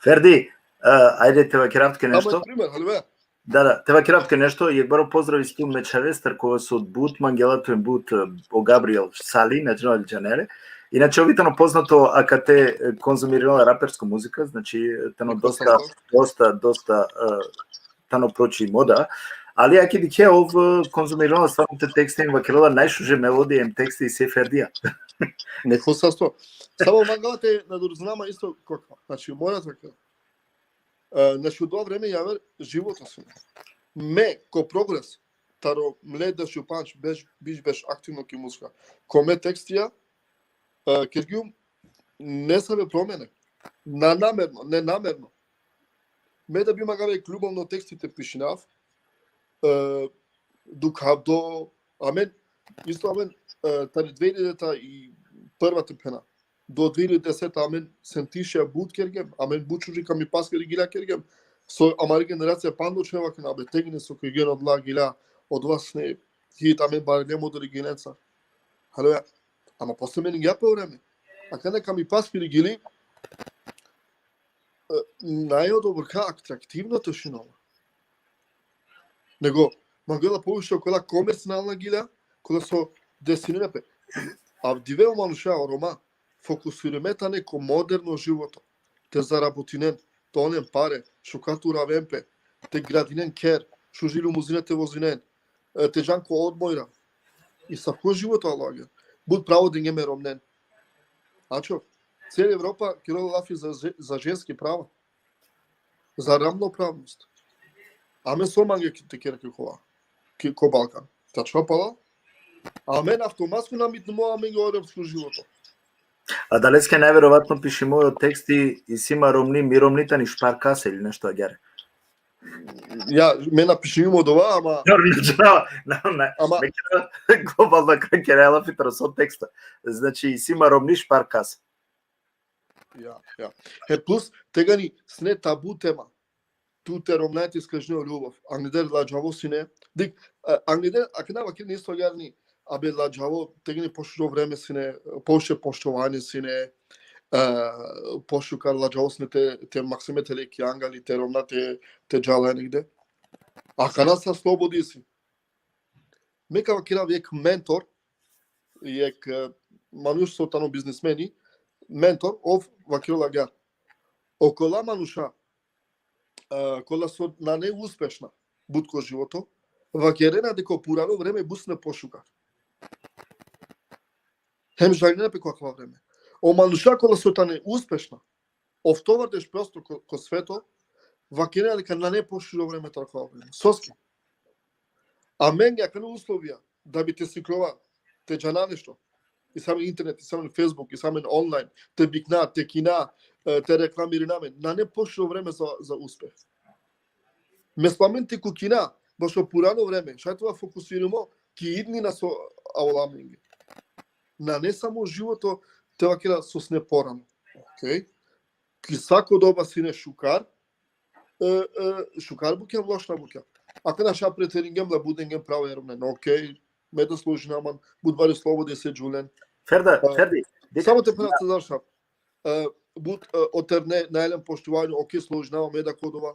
Ферди, ајде те вакеравтке нешто. Ама пример, халве. Да, те вакеравтке нешто, је баро поздрави стил мечавестар кој со бут мангелатуен бут о Габриел Сали, најчинал Джанере. Иначе обитано познато ака те конзумирала раперска музика, значи тано доста тано прочи мода. Али аки дике ов конзумирала стварните тексти, вакерала најшуже мелодија им тексти и се Фердија. Неко састо. Само мангалате надорзнама исто каква. Значи мора така. Значи од ова време јавер животно се. Ме ко прогрес таро мледа шупанч биш активно ки музика. Коме текстија киргиум не се промене. Ненамерно. Ме да би магаве клубовно текстите пишинав. Дукавдо амен исто амен тари 2000-та и првата пена. До 2010 амен сентишја бут кергем, амен бучужи ками паскери гила кергем. Со амари генерација пандочева ке набе тегне со кој ген од ла гила од вас не хит амен бар не модери генеца. Хале, ама после мене ги апе време. А каде ками паскери гили најодобрка атрактивното шинова. Него магала повише кола комерцијална гила, кола со десинепе. А дивео мануша рома фокусираме неко модерно живото. Те заработинен, тонен паре, шукатура вемпе, те градинен кер, шо жилу музинете возинен, те джанко одмојра. И са кој живото алага. Буд право да нgeме ромнен. Ачо, цела Европа киро лафи за женски права. За равноправност. Аме соманге те кера кога. Ко Балкан. Та чопала? Амен автоматски намитнемо аме го европско живото. А далеска најверојатно пише мојот тексти и сима ромни, ми ромнита ни шпаркаса или нешто агере. Ја, ме напиши од ова, ама... Ама... Глобална кракерела фитра со текста. Значи, сима ромни шпаркаса. Ја. Плюс, тега ни сне табу тема. Ту те ромнајте искажнео љубов. Ангнедер ладжаво сине. Дик, ангнедер, акнава ке не исто јарни, абе ладжаво, тега ни пошто време сине, поше поштовање сине, пошукар ладжаво сине те максимете леки ангали, те ромна те джала негде. А кана са слободи си. Мека кира век ментор, јек мануш сотано бизнесмени, ментор ов вакирола гар. Окола мануша, кола со на неуспешна бутко живото, вакерена дека пурано време бусне пошукар. Хем жајнена пе каква време. О мануша кола со та неуспешна, овтовардеш просто ко свето, вакерена дека на не пошуро време таква време. Соски. А мен ја кану условија да би те сикрова, те джана нешто. И само интернет, и само Фейсбук, и само онлайн, те бикна, те кина, те рекламири намен. На не пошуро време за успех. Месламенте ку кина, башо пурано време, шај това фокусирamo, ки идни на со ауламинги. На не само живото, те вакира со сне порано. Океј? Ки сако доба сине шукар, шукар буке, лошна буке. Ако наша претерингем да буденгем право еромнен, океј, ме да служи наман, буд бари слободе се джулен. Ферди. Само те пред се завршам. Буд отерне најлем поштување, океј, служи наман, ме да кодова.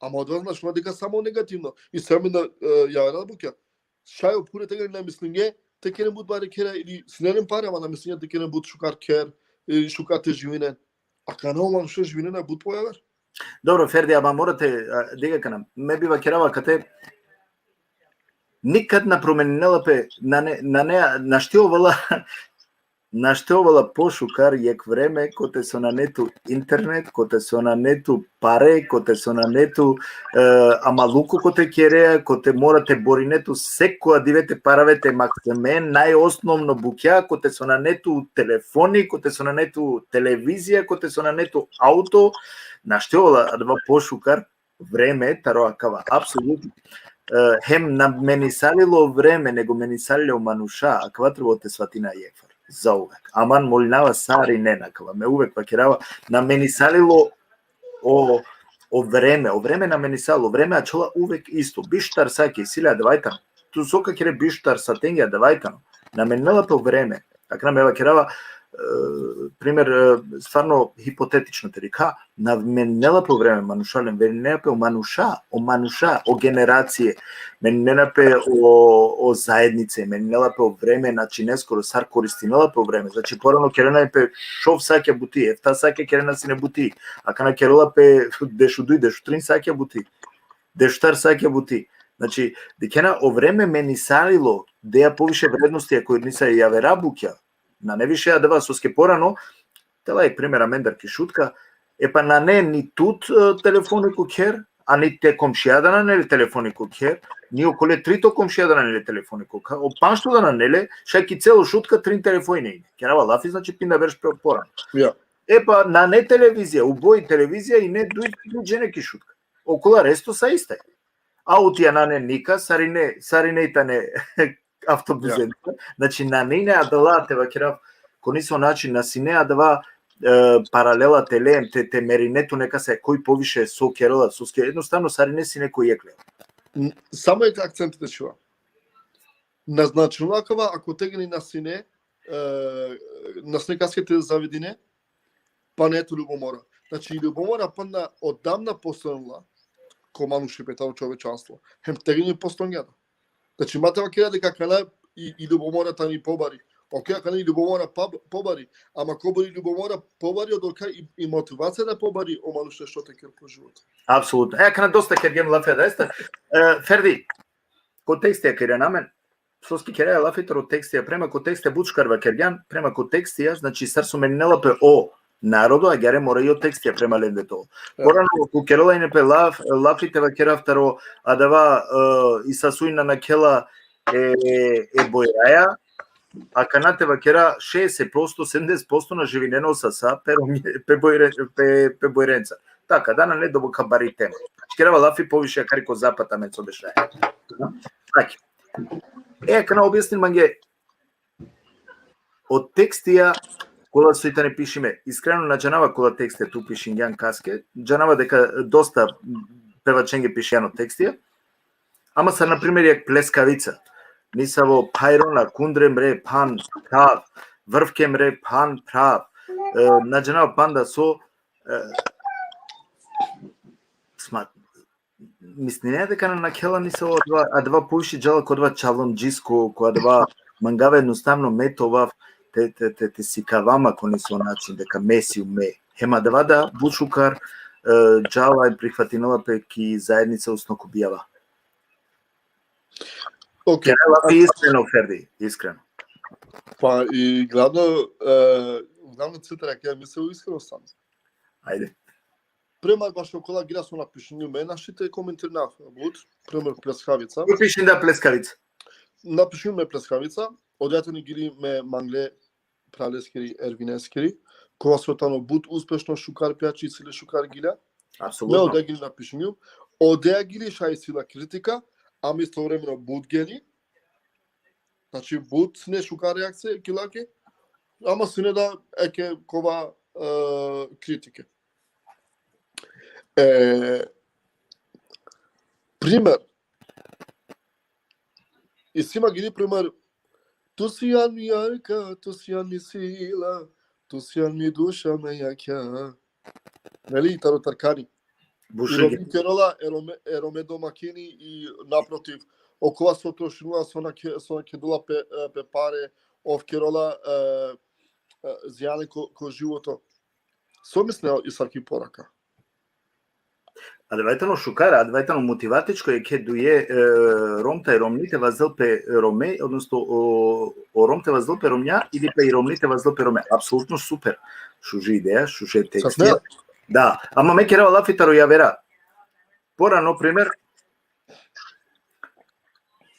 Ама од вас значи дека само негативно. И само да ја работја. Шај опуре тега на мислење, те ке не буд бари кера или снелен пари, ама на мислење те ке не буд шукар кер или шукате живинен. А канал ман што живинен буд појавер? Добро, Ферди, ама морате дека канам. Ме бива керава кате никад на променила пе на што овала пошукар јек време коте со на нету интернет, коте со на нету паре, коте со на нету амалуку коте кереа, коте морате боринету секоја дивете паравете максимен најосновно буќа, коте со на нету телефони, коте со на нету телевизија, коте со на нету ауто, на што овала два пошукар време тароа кава апсолутно хем на менисалило време, него менисалило мануша, а кава треба те сватина јекфар. За увек. Аман молинава сари ненакава. Ме увек вакирава на менисалило о време на менисало. Време а чола увек исто. Биштар саки силја давајтан. Ту сока кире биштар са тенгија давајтан. На менела по време. Така ме вакирава пример стварно хипотетично те река на менела по време манушален менела пе о мануша о генерације менела пе о заеднице менела пе о време значи нескоро сар користинела пе време значи порано керена пе шов саќе бути ефта саќе керена си не бути а кана керела пе дешу дуј дешу трин саќе бути дештар саќе бути значи декена о време менисалило деја повише вредности кои ни се јавера буќа на не више да соске порано, тела е примера мендарки шутка, па на не ни тут телефони кукер, а ни те комшија да неле телефони кукер, ни околе трито комшија да неле телефони кукер, о паншто да неле, шаки цело шутка трин телефони не. Керава лафи значи пинда верш порано. Ja. Па на не телевизија, убои телевизија и не дуј дженеки шутка. Окола ресто са исте. Аутија на не ника, сарине и тане автобусен. Значи на нејне адалате вакирав конисо начин на синеа два паралела те леем, те меринето нека се кој повише со керела, со ски, едноставно саринеси некој екле. Само е акцентите чува. Назначувакава, ако тегни на сине, на снекаските заведине, па не ето љубомора. Значи, љубомора панна одамна постојала, ко мануши петаво човечанство. Хем тегни постојњата. Значи, матева кера дека кана и љубомора та ни побари. Океј, кана и љубомора побари, ама ко бъде љубомора побари, одока и мотивација да побари о мануште што те кер по живот. Апсолутно. Кана доста керген лафе да еста. Ферди, ко текстија кере намен, соски кере лафитор од текстија, према ко текстија бучкарва кергјан, према ко текстија, значи сарсу мене нелапе о народу, а гере мора и од текстија према лендето. Порано ко керела и не пе лафитева керавтаро, а дава и сасуина на кела е бојаја, а канатева кера 60%, 70% на живинено саса пе бојренца. Така, дана не добока бари тема. Керава лафи повише карико запата мен со дешаја. Така. Кана објаснил манге од текстија кола сојта не пишиме, искрено на джанава кола текстија ту пишињан каске, джанава дека доста певаченге пишијано текстија, ама са на пример јак плескавица. Нисаво пајрона кундре мре пан прав, врвке мре пан прав. На джанава панда со мислине дека на кела нисаво адва пујши джала кодва чалонџиско, која мангава едноставно метовав те сикавама кони со начин дека меси уме. Хема да бучукар джала и прихватинала пеки заедница усно кубијава. Океј. Искрено, Ферди, искрено. Па и главно цитара ќе мислел искрено сам. Ајде. Пример баш окола гира со напишање ме нашите коментирнав буд, пример плескавица. Пиши да плескавица. Напишиме плескавица, одјате ни гири ме мангле пралескери ервинескери, кога сотано буд успешно шукар пјачи или шукар гиля. Апсолутно. Ме одеа гири напишање, одеа гири шај сила критика, ама истовремено буд гели. Значи буд не шукар реакција килаке, ама сине да еке кова критике. Пример. И сима гири пример. Tu si an mi arca, tu si an mi sila, tu si an mi duša me јаќа. Нели, таро таркани. Бушеги. Керола ероме домакини и напротив, окова со трошинува со на кедула пе паре, ов керола зјане ко живото. Со мислео и саки порака. Адвајтано шукара, адвајтано мотиватичко е ке дуе ромта и ромните вазелпе роме, односно о ромте вазелпе ромња или пе и ромните вазелпе роме. Апсолутно супер. Шужи идеја, шуже текстија. Да, ама ме керава лафитаро ја вера. Порано пример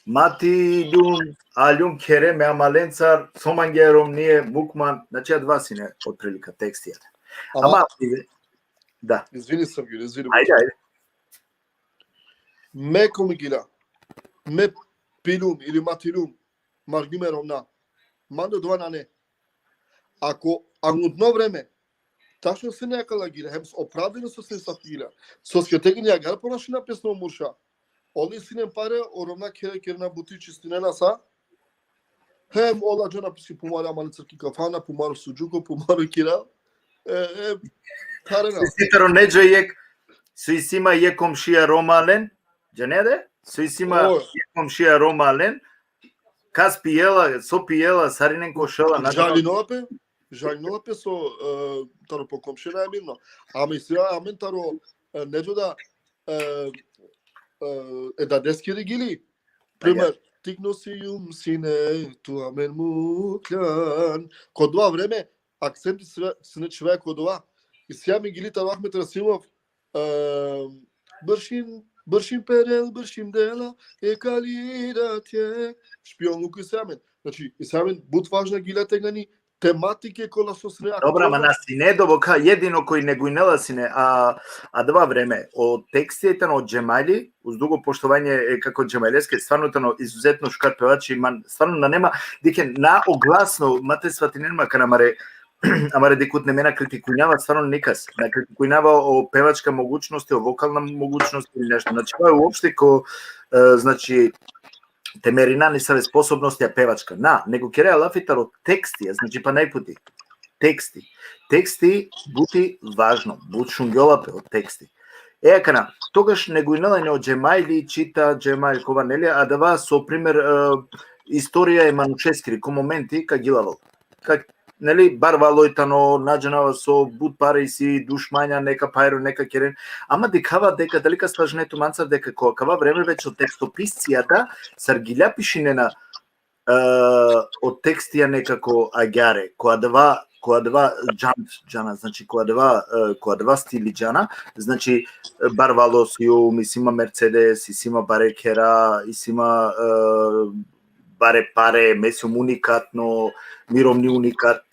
Мати љум, алјум кере ме амаленцар, соманге ромние букман, значи два сине од прилика текстијата. Ама да. Извини Сергиј, извини. Ајде. Ме комигила, ме пилум или матилум, маргиме ромна, мандо два не. Ако одно време, ташно се некала гира, хем оправдено со се сафила, со скетегни агар понашина песно муша, оли синем паре, оромна керна бути чистинена са, хем ола джона писи помара малицарки кафана, помаро суджуко, помаро кира, тарена. Ситаро неджо јек, суисима је комшија ромален, Джанеде, суисима је комшија ромален, кас пиела, со пиела, саринен кошела. Жалинолапе со таро по комшија најмирно. Ама и сега амен таро неджо да да дески регили. Пример, тикно си јум сине, ту амен муклян. Ко два време, акценти се не човек ко два. И сега ми гили таро Ахмет Расимов, Бршим перел, бршим дела, калират е. Шпион Луко Исамен. Значи, Исамен, буд важна гиля тегани, тематике кола со се Добра, ма на Синедово, едино кој не го инела Сине, а два време, од текстите од Джемали, уз дуго поштовање како Джемалеске, стварно изузетно шкар певачи, стварно на нема, дике на огласно, мате сватинема канамаре, амаре декот не мена критикујнава стварно никас, на критикујнава о певачка могуćности, о вокална могуćност или нешто. Значи, тоа е уопште ко, значи, темерина не са способности певачка. Него кереа лафитар од тексти, значи па најпути. Тексти бути важно, бут шунгјолапе од тексти. Кана, тогаш не го инала не од Джемајли, чита Джемајл кова, нели, а дава со пример историја е Манушескри, ко моменти ка гилавал. Как, нели, барва лојтано, наđенава со бут пари си, душмања, нека пајро, нека керен. Ама декава дека далека слажнето манцар дека кава време веќе од текстописцијата саргилја пишинена од текстија некако агјаре, која дава джана, значи која дава стили джана, значи барвало си има Мерцедес, има барекера, има баре паре, месум уникатно, мировни уникат,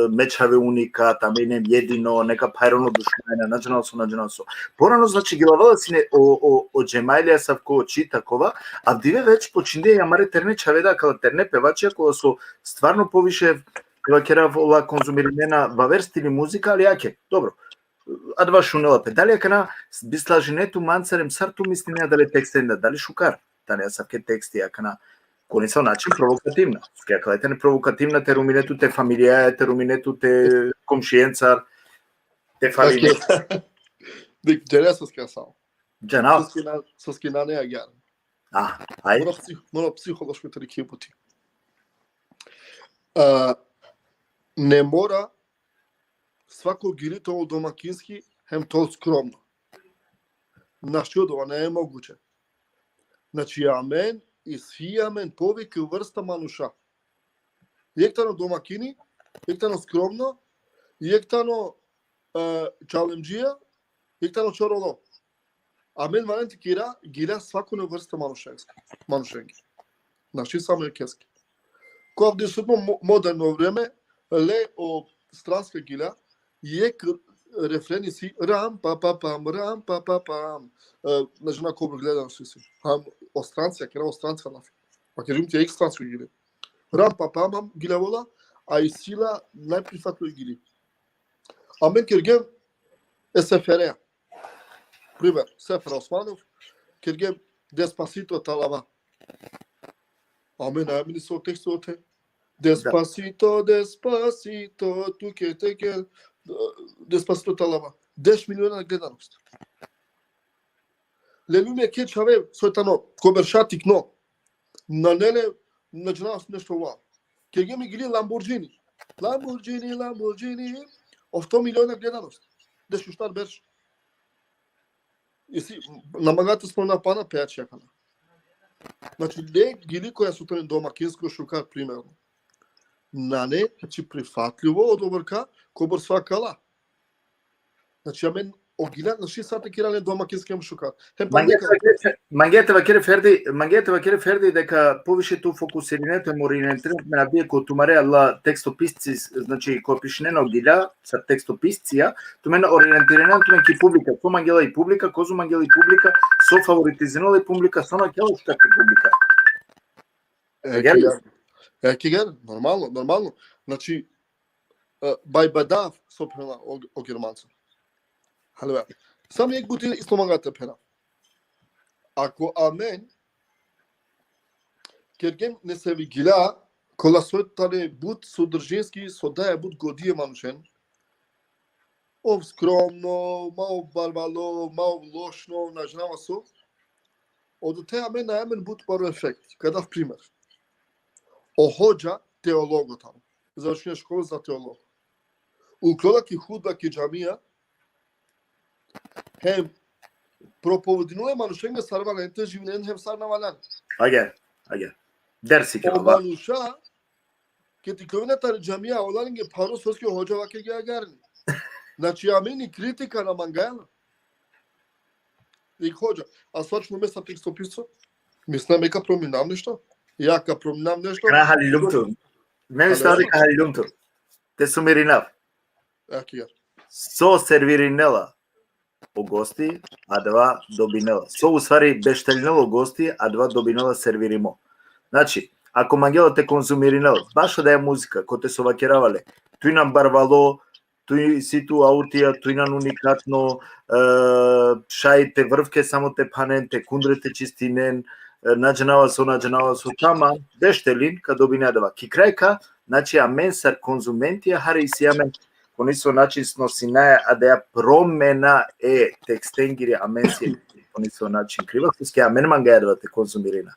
мечаве уникат, аменем едино, нека пајроно душмајна, наđенал со. Порано, значи, гилавала си о Джемајлија Савко чита кова, а вдиве веќе починде јамаре терне чаведа, кала терне певачија, кога со стварно повише, кога кера вола конзумирана вавер стили музика, али јаке, добро. А два шунела пе, дали јакана бислажинету манцарем сарту мисли неа дали текстенда, дали шукар, тане Савке тексти јакана, кој со начин провокативна. Скајакалете не провокативна, те руминету те фамилија, те руминету те комшиенцар, те фамилија. Дик, джере со скасал. Джанал? Со скина не агјар. Ај. Мора психолошко тарики бути. Не мора свако гирито домакински хем тол скромно. Нашјудова не е могуче. Значи, амен и свијамен повеќе врста мануша. Јектано домакини, јектано скромно, јектано чаленџија, јектано чороло. Амен валенти гира сваконе врста манушенги. Наши само екески. Кога вдешно модерно време, ле о странска гиля, јек рефрени си рам па па пам. На жена кобра гледам си. О странција, кера о странција лафи. Па кажем ти ек странција гили. Рам па пам гиля вола, а и сила најприфатлој гили. А мен кергем е Сефереја. Пример, Сефер Османов, кергем Деспасито талава. А мен најмини со текстовите. Деспасито, туке теке, Деспасито талава. 10 милиона гледаност. Лелуме ке чаве сојтано кобершатик но на неле наđenавам нешто вау. Ке ги ми гили Ламборџини, ов 100 милиона гледаност. Дешо штар берш. И си намагата смо на пана пејачи јакана. Значи не гили која со тој домакинско шукар примерно. На не, значи прифатливо од обрка кобор свакала. Значи амен огилат на 6 сати кирале домакински шукар. Мангетева кере ферди дека повише ту фокусирането е ориентирано на бие кој тумаре алла текстописци, значи кој пишнено гиля са текстописција, ту мене ориентирано ту ки публика, со мангела и публика, козу мангела и публика, со фаворитизирала и публика, со на кела штаки публика. Кигер, нормално. Значи бај бадав сопрена о германца. Хале, сам јек бути истомагата пера. Ако амен кергем не се ви гила, кола сојтале бут содржински, содаја бут годие манушен, ов скромно, мал барбало, мал лошно, нажнава со, од те амен на амен бут паро ефект. Кадав пример. Оходжа теолого таму. Завршија школа за теолог. Уклода ки худба ки џамија, хем проповединуе манушенга сарваленте живнен хем сарнавалан. Аге. Дерси ке ова. Мануша ке ти кловината џамија оланге паро соски хоџа ваке ги агарни. Значи амени критика на мангала. И хоџа, а свачно места текстописцо, мислам дека проминам нешто. Јака проминам нешто. Крахали лумту. Мене стади крахали лумту. те су миринав. Еки Со сервиринела у гости, а два добинела. Со усвари бештелинело гости, а два добинела сервиримо. Значи, ако магело те конзумиринел, баш да е музика, кој те со вакеравале, тој нам барвало, тој ситу аутија, тој нам уникатно, шаите врвке само те панен, те кундрете чистинен, наџенава со тама, бештелин, ка добинедава. Ки крајка, значи, амен сар конзументија, хари си амен, конисо начин сносинаја, а да ја промена е текстенгири аменси, конисо начин крива, ске амен манга да те конзумирина.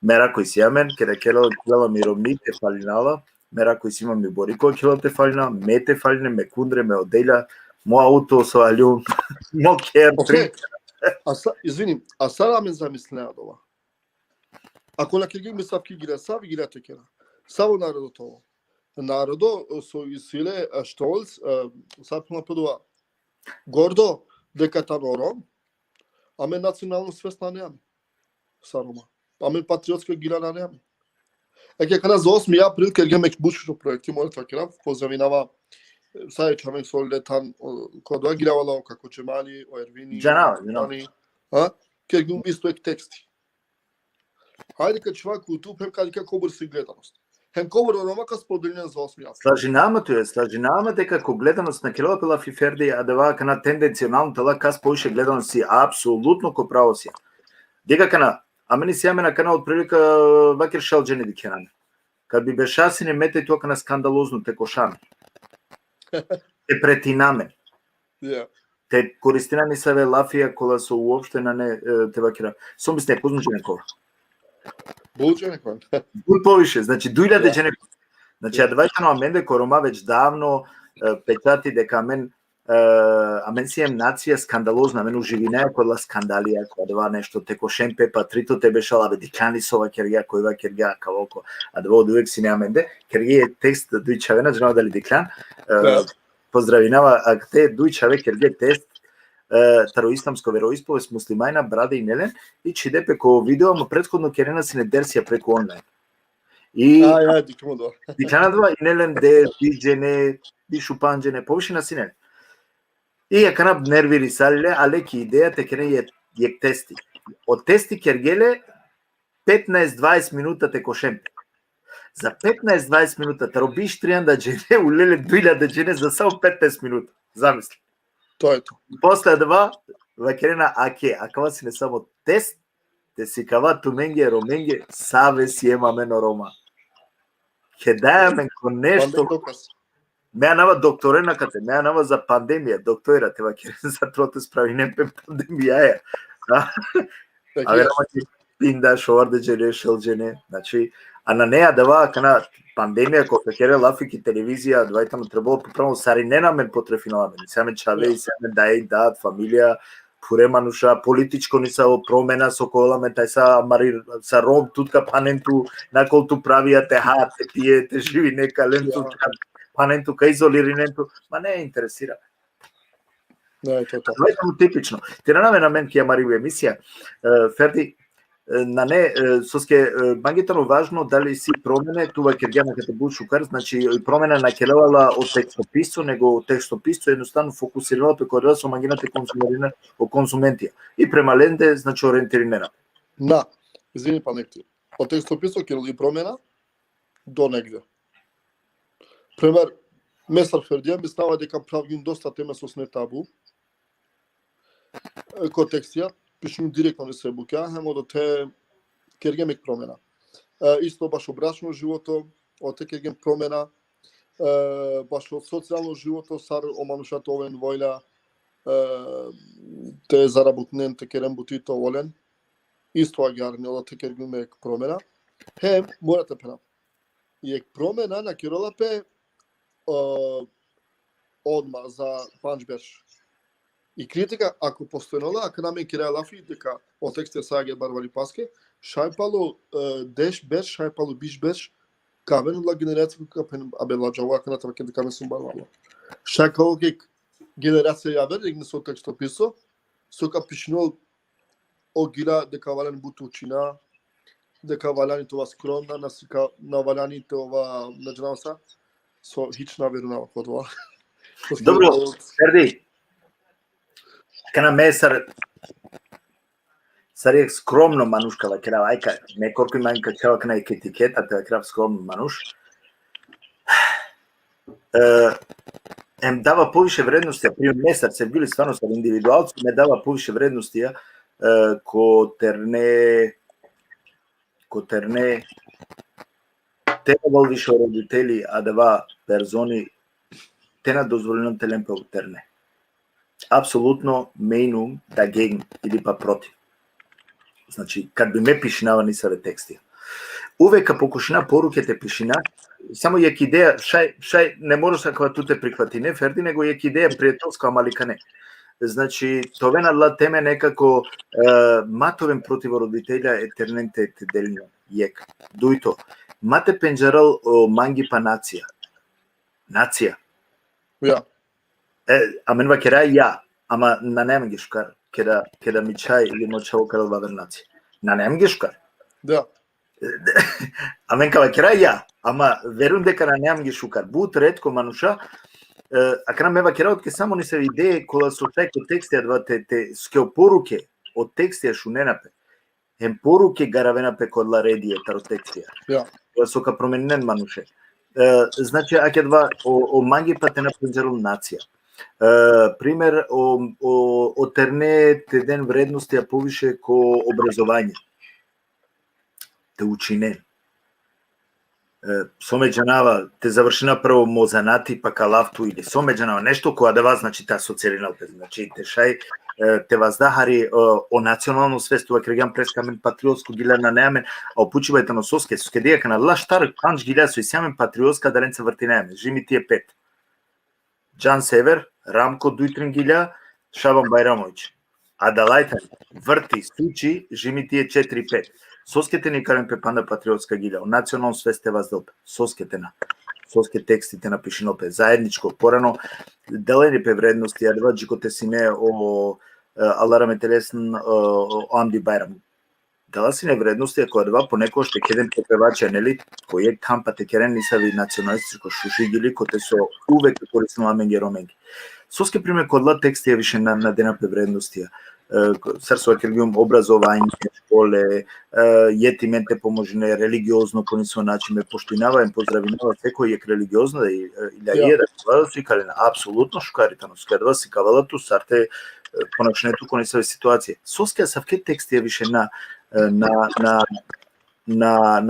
Мера кој си амен, ке да кело миромни те фалинала, мера кој си има ми борико кело те фалина, ме те фалине, ме кундре, ме оделја, мо ауто со алјум, мо кер, Окей. Извини, а сара мен замислеа ова. Ако на кирги ми савки гира, сави гира текера. Саво народот тоа. Народо со Исиле Штолц, сапна подува гордо дека танором, аме национално свесна неаме. Сарома. Аме патриотска гира на неаме. Еке кана за 8 април ке гемек бушно проекти мојот факира, позавинава сај чамек со летан кога гиравала како чемали, оервини, Джанава. Ке гум исто тексти. Хајде ка човек култур пем кади како брси гледаност. Хенковер ромака споделен за 8 април. Слажинаваме дека ко гледаност на Келова пела Фиферди, а дава кана тенденционално тела кас поише гледаност си апсолутно ко право си. Дека кана, а мене си амена кана од прилика вакер шалџени дикенаме. Кад би бешасине мете тоа кана скандалозно те кошаме. Те претинаме. Те користинами саве лафија кола со уопште на не те вакера. Сом би сне познучи некова. Бур повише, значи 2000 джене. Значи адвајќано аменде корома веќе давно печати дека амен си ем нација скандалозна, амен уживинеа кола скандалија, која дава нешто теко шемпе, трито те бешала бе дикани со вакергија, кој вакергија каволко, а дава од увек си не аменде, кергија е текст дујчавена, дженава дали диклан, поздравинава, а те дујчаве кергија тест, тароисламско вероисповест муслимајна браде и нелен и чиде преко видео, но претходно керена си не дерсија преко онлайн. И диканадва и нелен де диџене, ди шупанџене, повише на синеле. И ја кана нервири салиле, а леки идејата кере јек тести. Од тести кергеле 15-20 минута те кошемпе. За 15-20 минута таробиш 300 джене, улеле 2000 джене за само 15 минута. Замисли. Тоа е тоа. После два, вакерена аке, акава си не само тест, те си кава туменге, роменге, саве си емаме на Рома. Ке дајаме ко нешто. Меа нава докторена кате, меа нава за пандемија, доктора те вакерен за трото справи непе пандемија е. А верама ти пинда, шоварде джене, шелджене, значи, а на неа дава кана пандемија која кере лафики телевизија, двајтано требало поправно сари не на мен потрефинала мен. Сега ме чале и сега ме дај дат фамилија, пуремануша, политичко ни са промена со кола ме тај са мари са ром тутка паненту наколту правија те ха, те пие, те живи нека ленту, паненту ка изолириненту, ма не интересира. Не, тоа. Тоа е типично. Тиранаме на мен ки ја мари емисија, Ферди, на не соске мангитано важно дали си промене тоа ќе гена кате бушукар, значи промена на келела од текстописцо, него текстописцо едноставно фокусирано преку со мангината конзумерина о конзументија и премаленде значи ориентирина. На, извини па некти. Од текстописцо ќе промена до негде. Пример, месар Фердија ми става дека правим доста тема со снетабу. Контекстија пишем директно не се бука, хемо до те кергемек промена. Исто баш обрачно живото, од те кергем промена, баш од социјално живото, сар оманушато овен војла, те заработнен, те керем бутито олен, исто агјарни, од те кергемек промена. Хем, морате прав. И ек промена на Киролапе одма за панчберш. И критика, ако постојнола, ако на мен кира лафи, дека од текстија саѓа барвали паске, шајпало деш беш, шајпало биш беш, камен ла генерација капен абела джава кана така дека не сум барвало. Шајкао кек генерација јавер, дек не со текстописо, со капишнол огира дека вален бутучина, дека валани тоа скромна, на валани тоа наџнаса, со хична верунава кod ова. Добро, Ферди. Kana mesar Сарек скромно манушка вакера ајка, неколку манка чела кана етикета, те вакера скромно мануш. Ем дава повише вредности, при месар се били стварно со индивидуалци, ме дава повише вредности ко терне те више родители, а два перзони те на дозволено телемпе терне. Апсолутно мејнум дагеген или па против. Значи, kad bi me пишинава нисаве тексти. Увека покушина поруките пишина, само јак идеја, шај не можеш ако туте прихвати, не Ферди, него јак идеја пријателска, амалика не. Значи, товена ла теме некако матовен против родителја етерненте делиња, јек. Дуито, мате пенџарал манги па нација. Нација. Ja. Амен вакера ја, ама на немги шкар. Кеда ми чај или мочаво карал вавернаци. На немги шкар. Да. Амен кава кера ја, ама верувам дека на немги шукар. Бут ретко мануша, а кара мева кера отке само ни се идеја кола со тајко текстија два те скео поруке од текстија шуненапе. Ем поруке гаравенапе код ла редија таро текстија. Ja. Со ка променен мануше. Значи, аќе два о манги пате на пенџерол нација. Пример, о терне те ден вредности повише ко образовање. Те учине. Сомеѓанава, те завршина прво мозанати, па калафту или сомеѓанава, нешто која да вас, значи, та социјалиналте, значи, те шај, те ваздахари о национално свестува крегам прескамен патриотско гилена неамен, а опучувајте на соске дијака на лаштар канч гилea со исјамен патриотска даренца врти неамен, жими тие пет. Џан Север, Рамко Дујтрингилја, Шабан Бајрамовиќ. Адалајтан, врти, сучи, жими тие 4-5. Соскете ни карен пепанда патриотска гилја, национално свесте вазделпе, соске текстите на пишинопе, заедничко, порано, делени пе вредности, адва джикоте сине о Алараме телесен о Амди Бајрам. Дала си не вредности, ако адва понекој ще кеден пепевача, нели, кој е тампа те керен нисави националистичко шушигили, коте со увек користено аменги роменги. Соске пример код ла текстија више на денапе вредностија. Срсова кергиум образовање, школе, јетименте поможне религиозно по нисо начин ме поштинава, поздравинава секој ек религиозно или да да си калена апсолутно шукаритано скадва си кавалату сарте понакшнету кој нисаве ситуација. Соске савке текстија више на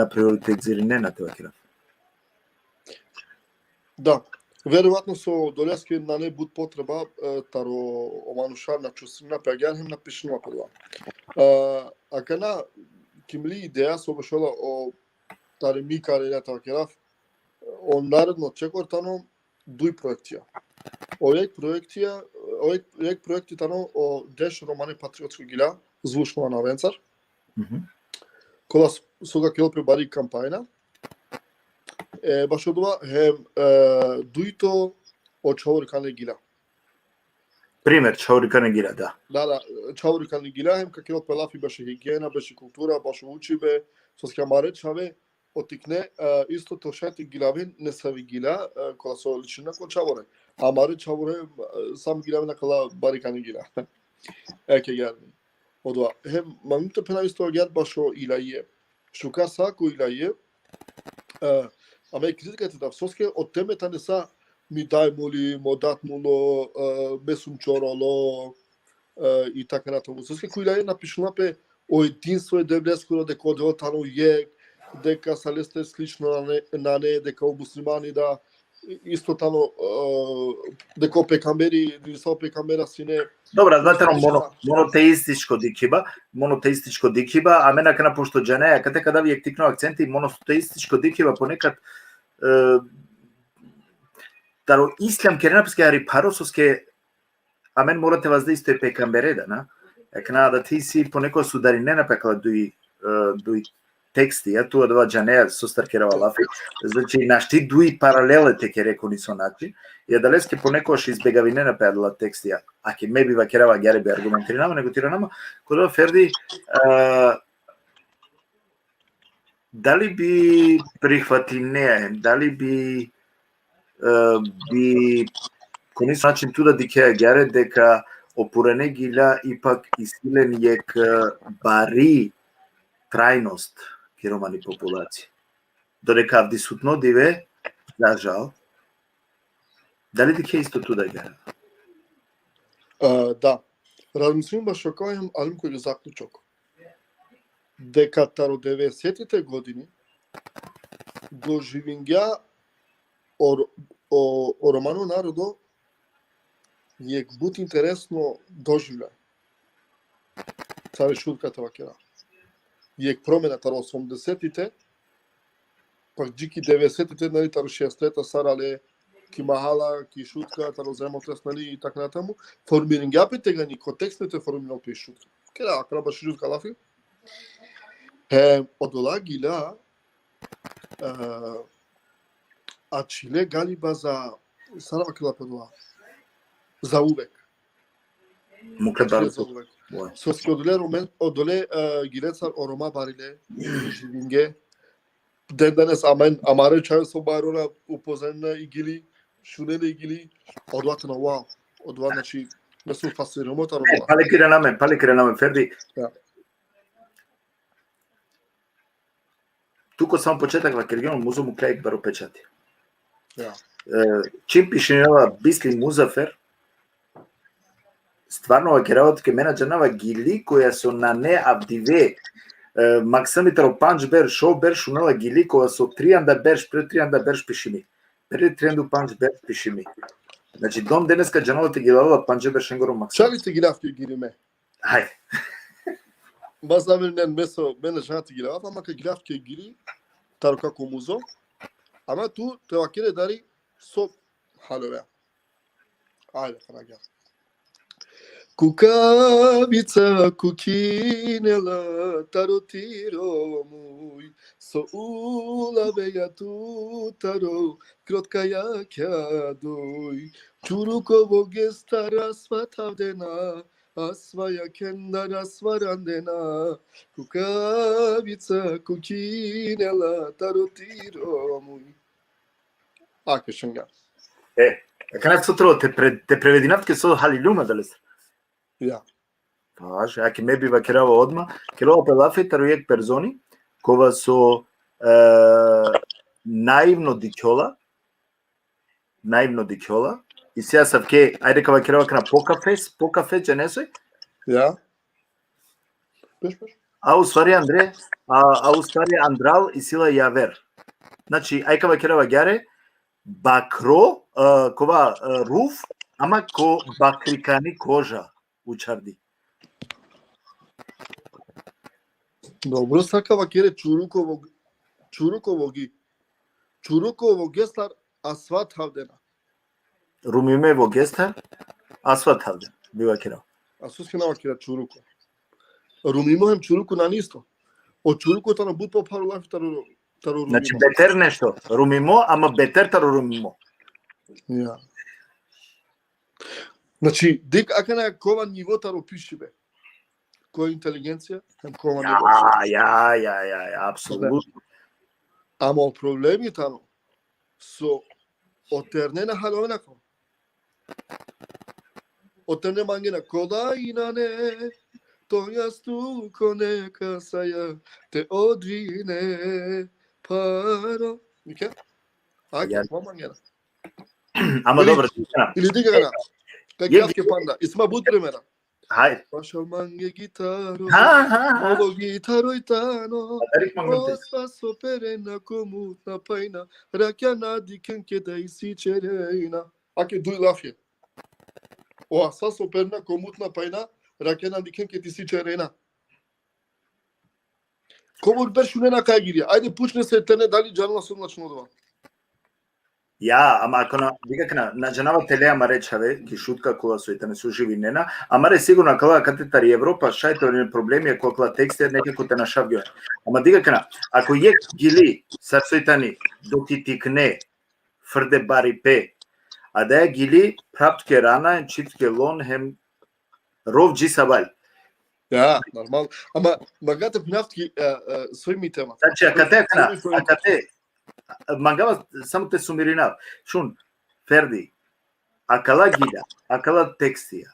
приоритизирање на тоа. Да. Веројатно со долески на не буд потреба таро оманушар на чусина пеѓан на пишнува прва. А кана кимли идеја со бешола о тари ми карелја такерав он наредно чекортано дуј проектија. Овој проекти тано о деш романе патриотско гилја звучнува на Венцар. Кола сога ќе пребари кампања. Баш од ова дуито од Чаурикане гила. Пример, Чаурикане гила, да. Да, Чаурикане гила, како пелафи беше хигиена, беше култура, беше учибе, со скамаре чаве, отикне, истото шети гилавен не са ви гила, кола со личина кон Чаворе. А маре Чаворе сам гилавен кала барикане гила. Еке герни. Од ова. Мамите пена исто гер башо илаје. Шукар сако илаје, ама критиката да соске од темата не са ми дајмули, модатмуло, бесумчороло и така натаму. Соске кој лај напишнапе о единство е девлескуро дека одеотано јек, дека салесте слично на не, дека о муслимани да исто тано дека пекамбери, са пекамбера сине. Добра, знаете, монотеистичко дикиба, а мене кана пошто џанеја, каде када ви тикно акценти, монотеистичко дикиба понекад таро ислам керенапске ари парососке, а мен морате воздейство е пекамбереда, на? Екна да ти си понекој судари не напекала дуи тексти, тоа два џанеја со старкерава лафи, значи нашти дуи паралелете ке рекони со начин, и далеске понекојаш избегави не напедала текстија, а ке ме бива керава гјаре би аргументиринама, него тиранама, кога Ферди, дали би прихвати неа, дали би би конечен начин туда дикеја гјаре дека опурене гиля ипак исилен ек бари трајност ки романи популација. Додека авдисутно диве, за жал, дали дике исто туда гјаре? Да. Размислим баш што кажам, али кој е заклучок. Дека таро 90-тите години доживиња о романо народо јек бут интересно доживљај. Царе шутката вакера. Јек промена таро 80-тите, пак джики 90-тите, нали, таро 60-та сарале, ки махала, ки шутка, таро земотрес, нали, и така натаму. Формирањапите га ни контекстните формирал тој шутка. Кера, краба шутка лафи. Одола гила а Чиле галиба за Сарава кила подола. За увек. Мукле За увек. Соски одоле гилецар орома бариле, живинге. Ден денес амаре чај со барона упозена игили, шунеле игили, одвата на вау. Одва, значи, не су фасирamo таро. Пале кире наме, Ферди. Туко само почетак на Киргион музо му клејк баро печати. Чим пишенела Бисли Музафер, стварно ова керавот ке менаджернава гили која со на не абдиве Максимитаро панчбер шоубер шунала гили која со тријанда берш пред тријанда берш пишими. Пред тријанду панчбер пишими. Значи дом денеска джаналите ги дадала панчбер шенгоро Максим. Чалите ги лавки гилиме. Хај. Баш навелнен месо менаджерната ги лава, ама ка ги лавки гили таро како музо. Ама ту треба кире дари со халове. Ајде, фрагја. Кукавица кукинела таротиро муј, со улаве ја тутаро, кротка ја кјадој, чуруково геста расватавдена, асваја кенда расварандена, кукавица кукинела таротиро муј. Аке шенга. Канат сутро те превединавке со халилума дали се? Ja. Паш, аки ме бива керава одма, керова пелафе тарујек перзони, кова со наивно дикјола, и сега савке, ајде кава керава кана покафе, дженесој? Ja. Пеш. А уствари Андре, а уствари Андрал и сила јавер. Значи, ај кава керава гјаре, бакро, кова руф, ама ко бакрикани кожа учарди. Добро сакава кере чуруково гестар асфат хавдена. Румиме во гестар, асфат хавден, бива керав. А суски нава кере чуруко. Румимо хем чуруко на нисто. Од чурукото на бут попару лафи таро румимо. Значи бетер нешто, румимо, ама бетер таро румимо. Ja. Значи, дик ака на кова ниво таро пиши бе. Која интелигенција, кова ниво. Ja, апсолутно. Ама проблеми таро со отернена халовенако. Отерне мангена кода и на не, тоја стуко нека саја те одвине паро. Мике? Ајде, мангена. Ама добро, Или дигана. Какјавке панда. Исма бут примера. Хај. Пашал манге гитаро. Ово гитаро и тано. Оста со перена комутна пајна. Раќа на дикенке да исичерена. Аке дуј лафје. Оа, са со перена комутна пајна. Раќа на дикенке ти сичерена. Кому бершунена кај гирија? Ајде пучне се тене дали джанала сонлачно одва. Ja, ама ако на джанава телеама речаве, ки шутка кола со итане со живинена, ама ре сигурно кога катетари Европа шајте проблеми кога текстер некако те нашавѓува. Ама дига кана, ако јек гили са соитани доки тикне фрде бари пе, а да ја гили праптке рана читке лон хем ров джисабал. Ja, нормално. Ама магате пнавтки својми тема. Значи, акате, мангава само те сумиринав. Шун, Ферди, акала гида, акала текстија.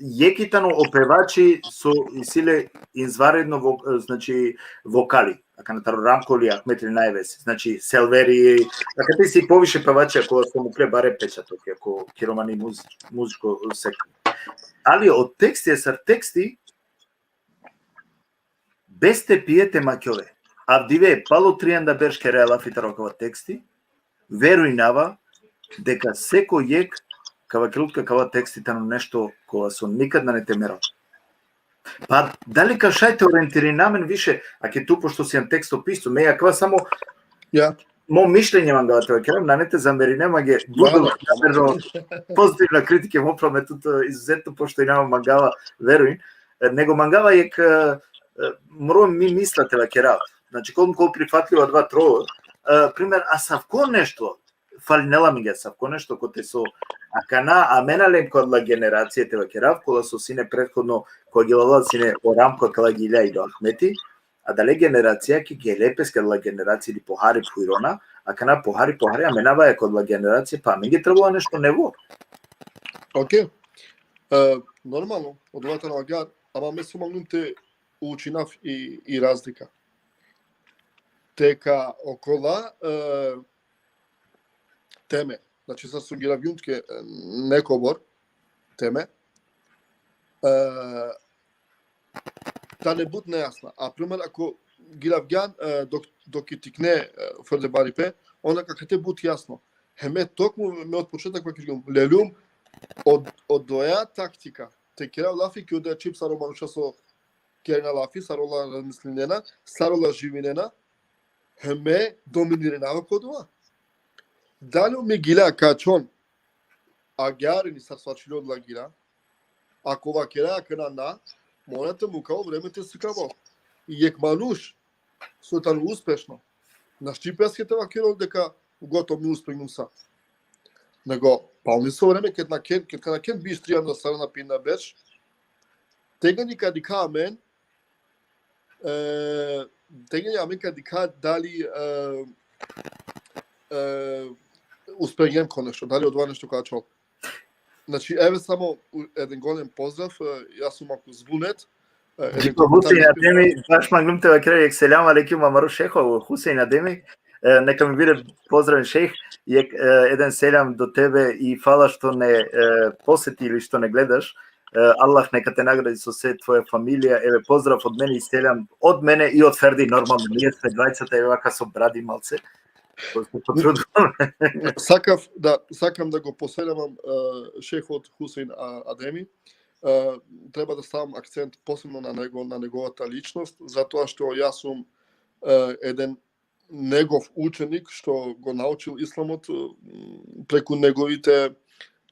Јекитано опевачи со силе изваредно значи вокали, ака на Рамколи, Ахметли највеси, значи Селвери, ака ти си повише певачи ако се му баре печаток, ако киромани музичко сектор. Али од текстија сар тексти без те пиете маќове. Авдиве пало тријанда бершке реалафи тарокава тексти, веруј нава дека секој јек кава крутка кава текстите на нешто кога со никад не те мерал. Па дали кашајте ориентири на мен више, а ке тупо што си јан текстот пису, ме ја ква само мо мишлење ман гавате, керам на нете замери нема ге будел намерно позитивна критика му праме тут изузетно пошто и нема мангава веруин, него мангава јек мро ми мислате ва керав. Значи колку прифатлива два трово, пример а савко нешто фалнела ми ге савко нешто коте со акана аменалем код ла генерацијите ва керав, кола со сине претходно која ги лавала сине орамко кала ги илја и до Ахмети, а дале генерација ки ги лепес кад ла генерација ди похари пуирона, акана похари аменава е код ла генерација, па ми ги требува нешто нево. Океј. Нормално, од овата на агар, ама ме сумалнунте учинав и разлика. Тека окола теме, значи са су гиравјунтке некобор теме, та не буд нејасна. А пример, ако гиравјан док и тикне фрде барипе, она како те буд јасно. Хеме токму ме од почеток кога кажам лелум од доја тактика. Те кера лафи ки оде чип саро мануша со керна лафи, сарола размисленена, сарола живинена, хеме доминирана кодова. Дали ми гила качон, а гярини са свачили од лагира, ако ова кера на, морате му као времете си као. И ек мануш, сотан успешно, на Шчипеските ва керол дека готов ми успегнум са. Него, пални со време, кед на кен биш тријан да сарана пинна беш, тега ни кадика амен, кадика дали успејем кон нешто, дали од ова нешто качал. Значи, еве само еден голем поздрав, јас сум малку збунет. Джико Хусейн Адеми, баш мангнумте ва крај екселам алекум амару шехо, Хусейн Адеми, нека ми биде поздравен шех, еден селам до тебе и фала што не посети или што не гледаш. Аллах нека те награди со се твоја фамилија. Еве поздрав од мене и селам, од мене и од Ферди, нормално, ние сме двајцата еве вака со бради малце. Сакам да го поселявам шехот Хусейн Адеми. Треба да ставам акцент посебно на неговата личност, затоа што јас сум еден негов ученик што го научил исламот преку неговите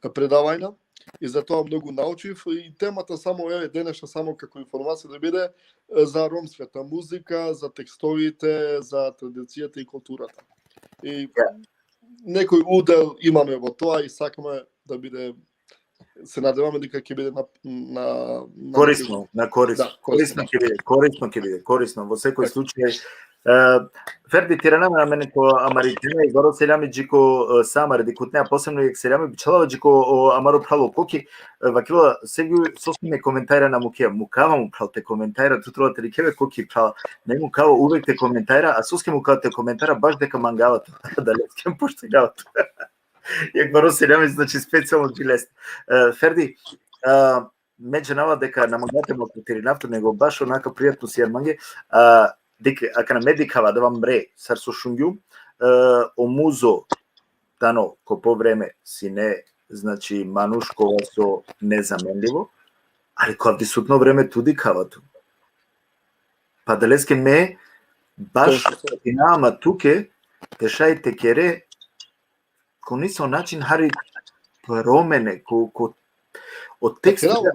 предавања и затоа многу научив и темата само денеша само како информација да биде за ромската музика, за текстовите, за традицијата и културата. И некој удел имаме во тоа и сакаме да биде, се надеваме дека ќе биде на корисно, корисно ќе биде, корисно во секој случај. Ферди тиранаме на мене ко амаритене и горо селями джико самар дикутнеа посебно и селями бичалава джико амаро прало коки вакила сегу сосме коментајра на мукија мукава му пралте коментајра тутрувате рикеве коки прала не мукава увек те коментајра а соске мукавате коментајра баш дека мангавато да лескем поштегавато јак горо селями значи специјално джилест Ферди меѓу нава дека на мангате му нафта него баш онака пријатно си манге дека ака на медикава да вам ре сар со шунгју омузо тано ко по време си не значи манушко со незаменливо али кога дисутно време туди кавату па далеске ме баш и нама туке тешајте кере ко нисо начин хари промене ко од текстот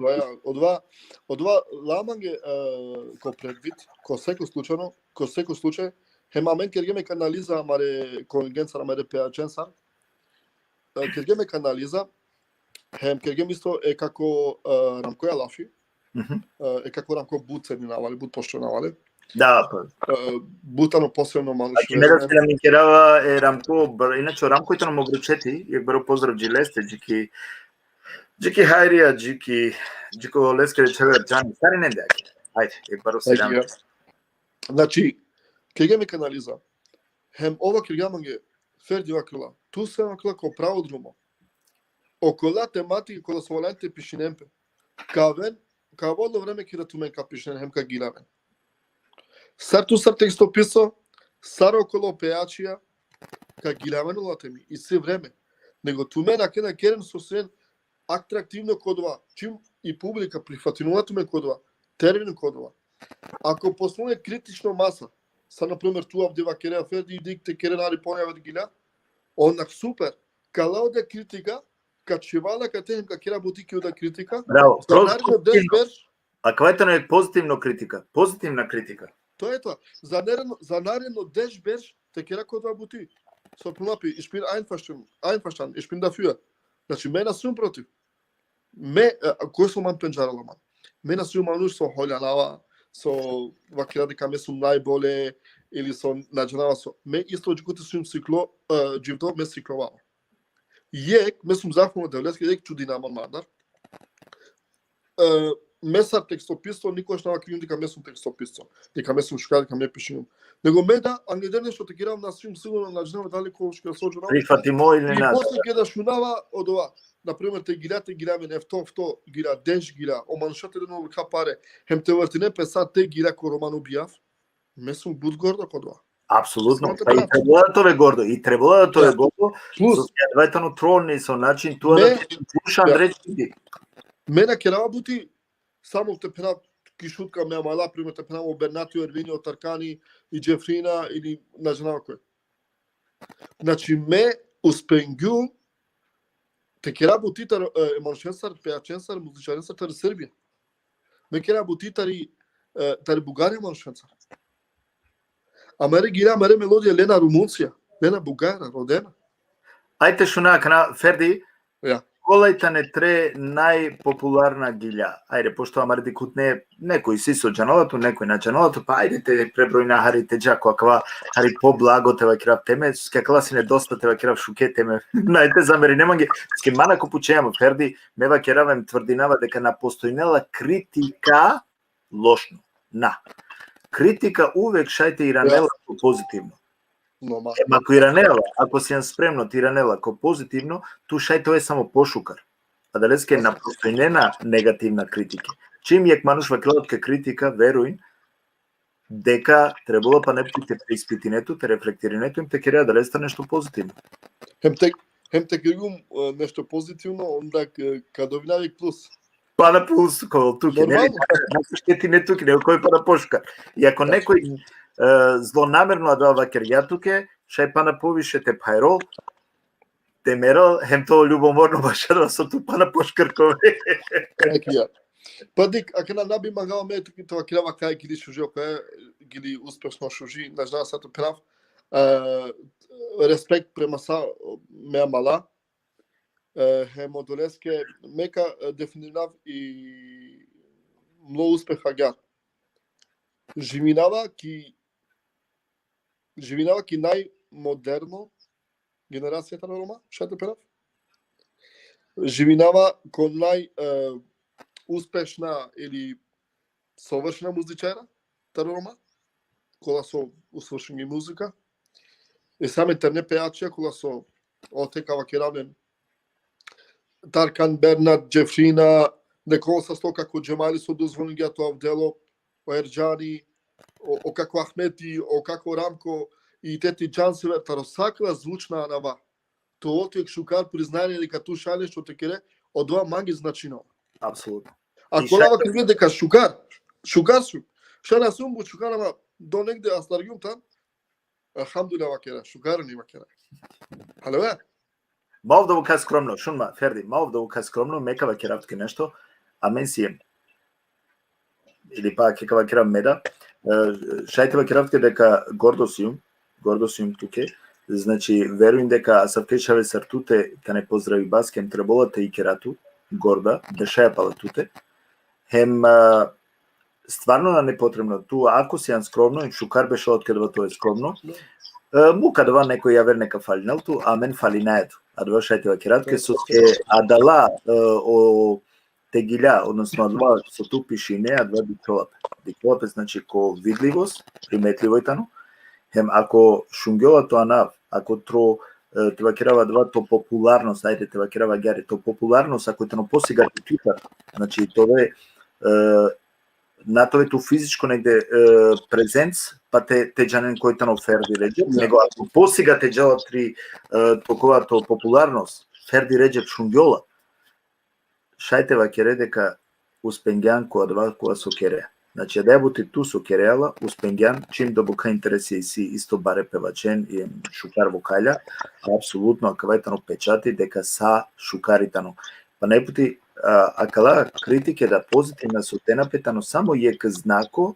од ова ламанге ко предвид, ко секој случај, хем амен кергеме канализа маре конгенца маре пеаченса, кергеме канализа, хем кергем исто е како рамкоја лафи, е како рамко буцени навале, буд пошто навале. Да, па. Бутано посебно малу Значи што не да се намикерава е Рамко, иначе Рамко на обручети, јак беро поздрав джилесте, джики Хајрија, джико Леске речевер Џани, стари не деаки. Ајде, јак баро се дам. Значи, ке ме канализа. Хем ова киргаманге ферди вакла. Ту се вакла ко право друмо. Окола тематика кола своланте пишинемпе. Кавен, каволно време ки ратумен ка пишинен хем ка гилавен. Сарту сар текстот писо, сар около пеачија, ка гилавен латеми и се време. Него тумен аке на керен сосен атрактивно кодова, чим и публика прифатинувато ме кодова, термин кодова. Ако послуне критично маса, са например туа вдева кереа ферди дикте керен ари понева гиля, онак супер. Кала оде критика, качевала катем ка кера бутики ода критика. Браво. За наредно 10 берш. А квајта е позитивно критика, позитивна критика. Тоа е тоа. За наредно 10 берш те кера кодва бути. So zum Beispiel, ich bin einverstanden, ich bin dafür. Значи, мена сум против. Кој сум ман пенџарала ман? Мена сум мануш со холјанава, со вакира дека ме сум најболе, или со наџанава со. Ме исто джикуте сум цикло, дживто ме цикловало. Јек, ме сум зафуно девлески, јек чудина ман мадар. Месар текстописто, никош нема кривим дека ме сум текстописто. Дека ме сум шукар, дека ме пишинум. Него менда, ангедерне што те гирам на сум сигурно наџанава дали кој што сожу работа. Прифатимо или И не. после ќе да шунава од ова. Например, те гираме нефто, гира деш гира, оманшате да нови капаре, хем те вртине песа те гира ко Роман Убијав, ме сум буд гордо код ова. Апсолутно. Па и требало да тоа е гордо. И требало да тоа е гордо. Плюс, Со следвајтано тролни со начин тоа да слушам речи. мене ќе работи само те пена кишутка ме мала, пример те пена Бернатио Ервинио Таркани и Джефрина или на жена кој. Значи ме успенгу те ќе работи тар еманшенсар, пеаченсар, музичаренсар тар Србија. Ме ќе работи тар Бугарија еманшенсар. А мере гира мере мелодија Лена Румунција, Лена Бугара, родена. Ајте шуна, кана Ферди, Ја. колајта не тре најпопуларна гилја. Ајде, пошто амарди кутне некој си со джаналото, некој на джаналото, па ајде те преброј на Харите джако, аква Хари по-благо те вакирав теме, скакала си недоста те вакирав шуке теме. Најте замери, нема ги, ски мана купучејамо, Ферди, ме вакиравем тврдинава дека на постојнела критика лошно. На. Критика увек шајте и ранела позитивно. Ако и ранела, ако си спремно ти ранела ко позитивно, ту шајто е само пошукар. А далеске на постојнена негативна критика. Чим јак мануш вакилатка критика, веруин, дека требало па не те преиспитинето, те рефлектирането им те кереа да леста нешто позитивно. Хем те григум нешто позитивно, онда кадовинавик плюс. Па на плюс, кол туки, не штети не туки, не кој па на пошукар. И ако некој злонамерно да вакер ја туке, шај па на повише те пайрол, те мерал, хем тоа љубоморно башарва со ту па на пошкаркове. Екија. Па дик, ако на наби магава ме тоа кирава кај гили шужи, кој гили успешно шужи, не знам сато прав. Респект према са ме мала. Хем одолеске мека дефинирав и многу успеха га. Живинава ки најмодерно генерацијата на Рома, шате перав. Живинава кон успешна или совршена музичара та Рома, кола со усвршена музика. И самите не пеачија кола со отекава керавен Таркан, Бернат, Джефрина, некој со сто како Джемали со дозволнига тоа дело, о Ерџани, о како Ахмети, о како Рамко и тети Џансевер, таро сакла звучна анава. Тоа тек шукар признание дека ту шале што те кере, од ова манги значино. Апсолутно. А колава ке гледа дека шукар сум. Шана сум бу шукар, ама до негде астаргиум там. Алхамдулилlah вакера, шукар не вакера. Хале Мав да го кажа скромно, шунма, Ферди, мав да го кажа скромно, мека вакеравтке нешто, а мен си ем. Или па ке вакерав меда, шајте вакеравтке дека гордо си ум туке, значи веруем дека Асавкешаве сартуте та не поздрави баскем треболата и керату, горда, дешаја пала туте, хем стварно на непотребно. Ту ако си скромно и шукар беше откъдва тоа е скромно. Му кадва некој јавер нека фалинел ту, а мен фалинаето. А два шајте вакиратке со ке адала о тегиля, односно адва со ту пишине, а два диколапе. Диколапе значи ко видливост, приметливојтано. Хем ако шунгјола тоа нав, ако тро те вакирава два то популарност, ајде те вакирава гјари, то популарност ако тано посига тутар, значи тоа е на тоа ту физичко негде презенц, па те джанен кој тано Ферди Реджеп, него ако посига те джала три токовато популарност, Ферди Реджеп шунгјола, шајте вакере дека успенгјан која два која со кереа. Значи, да бути ту со кереала, успенгјан, чим да бука интереси си исто баре певачен и шукар вокалја, апсолутно акавајтано печати дека са шукаритано. Па не пути акала критике да позитивна со тенапетано само ек знако,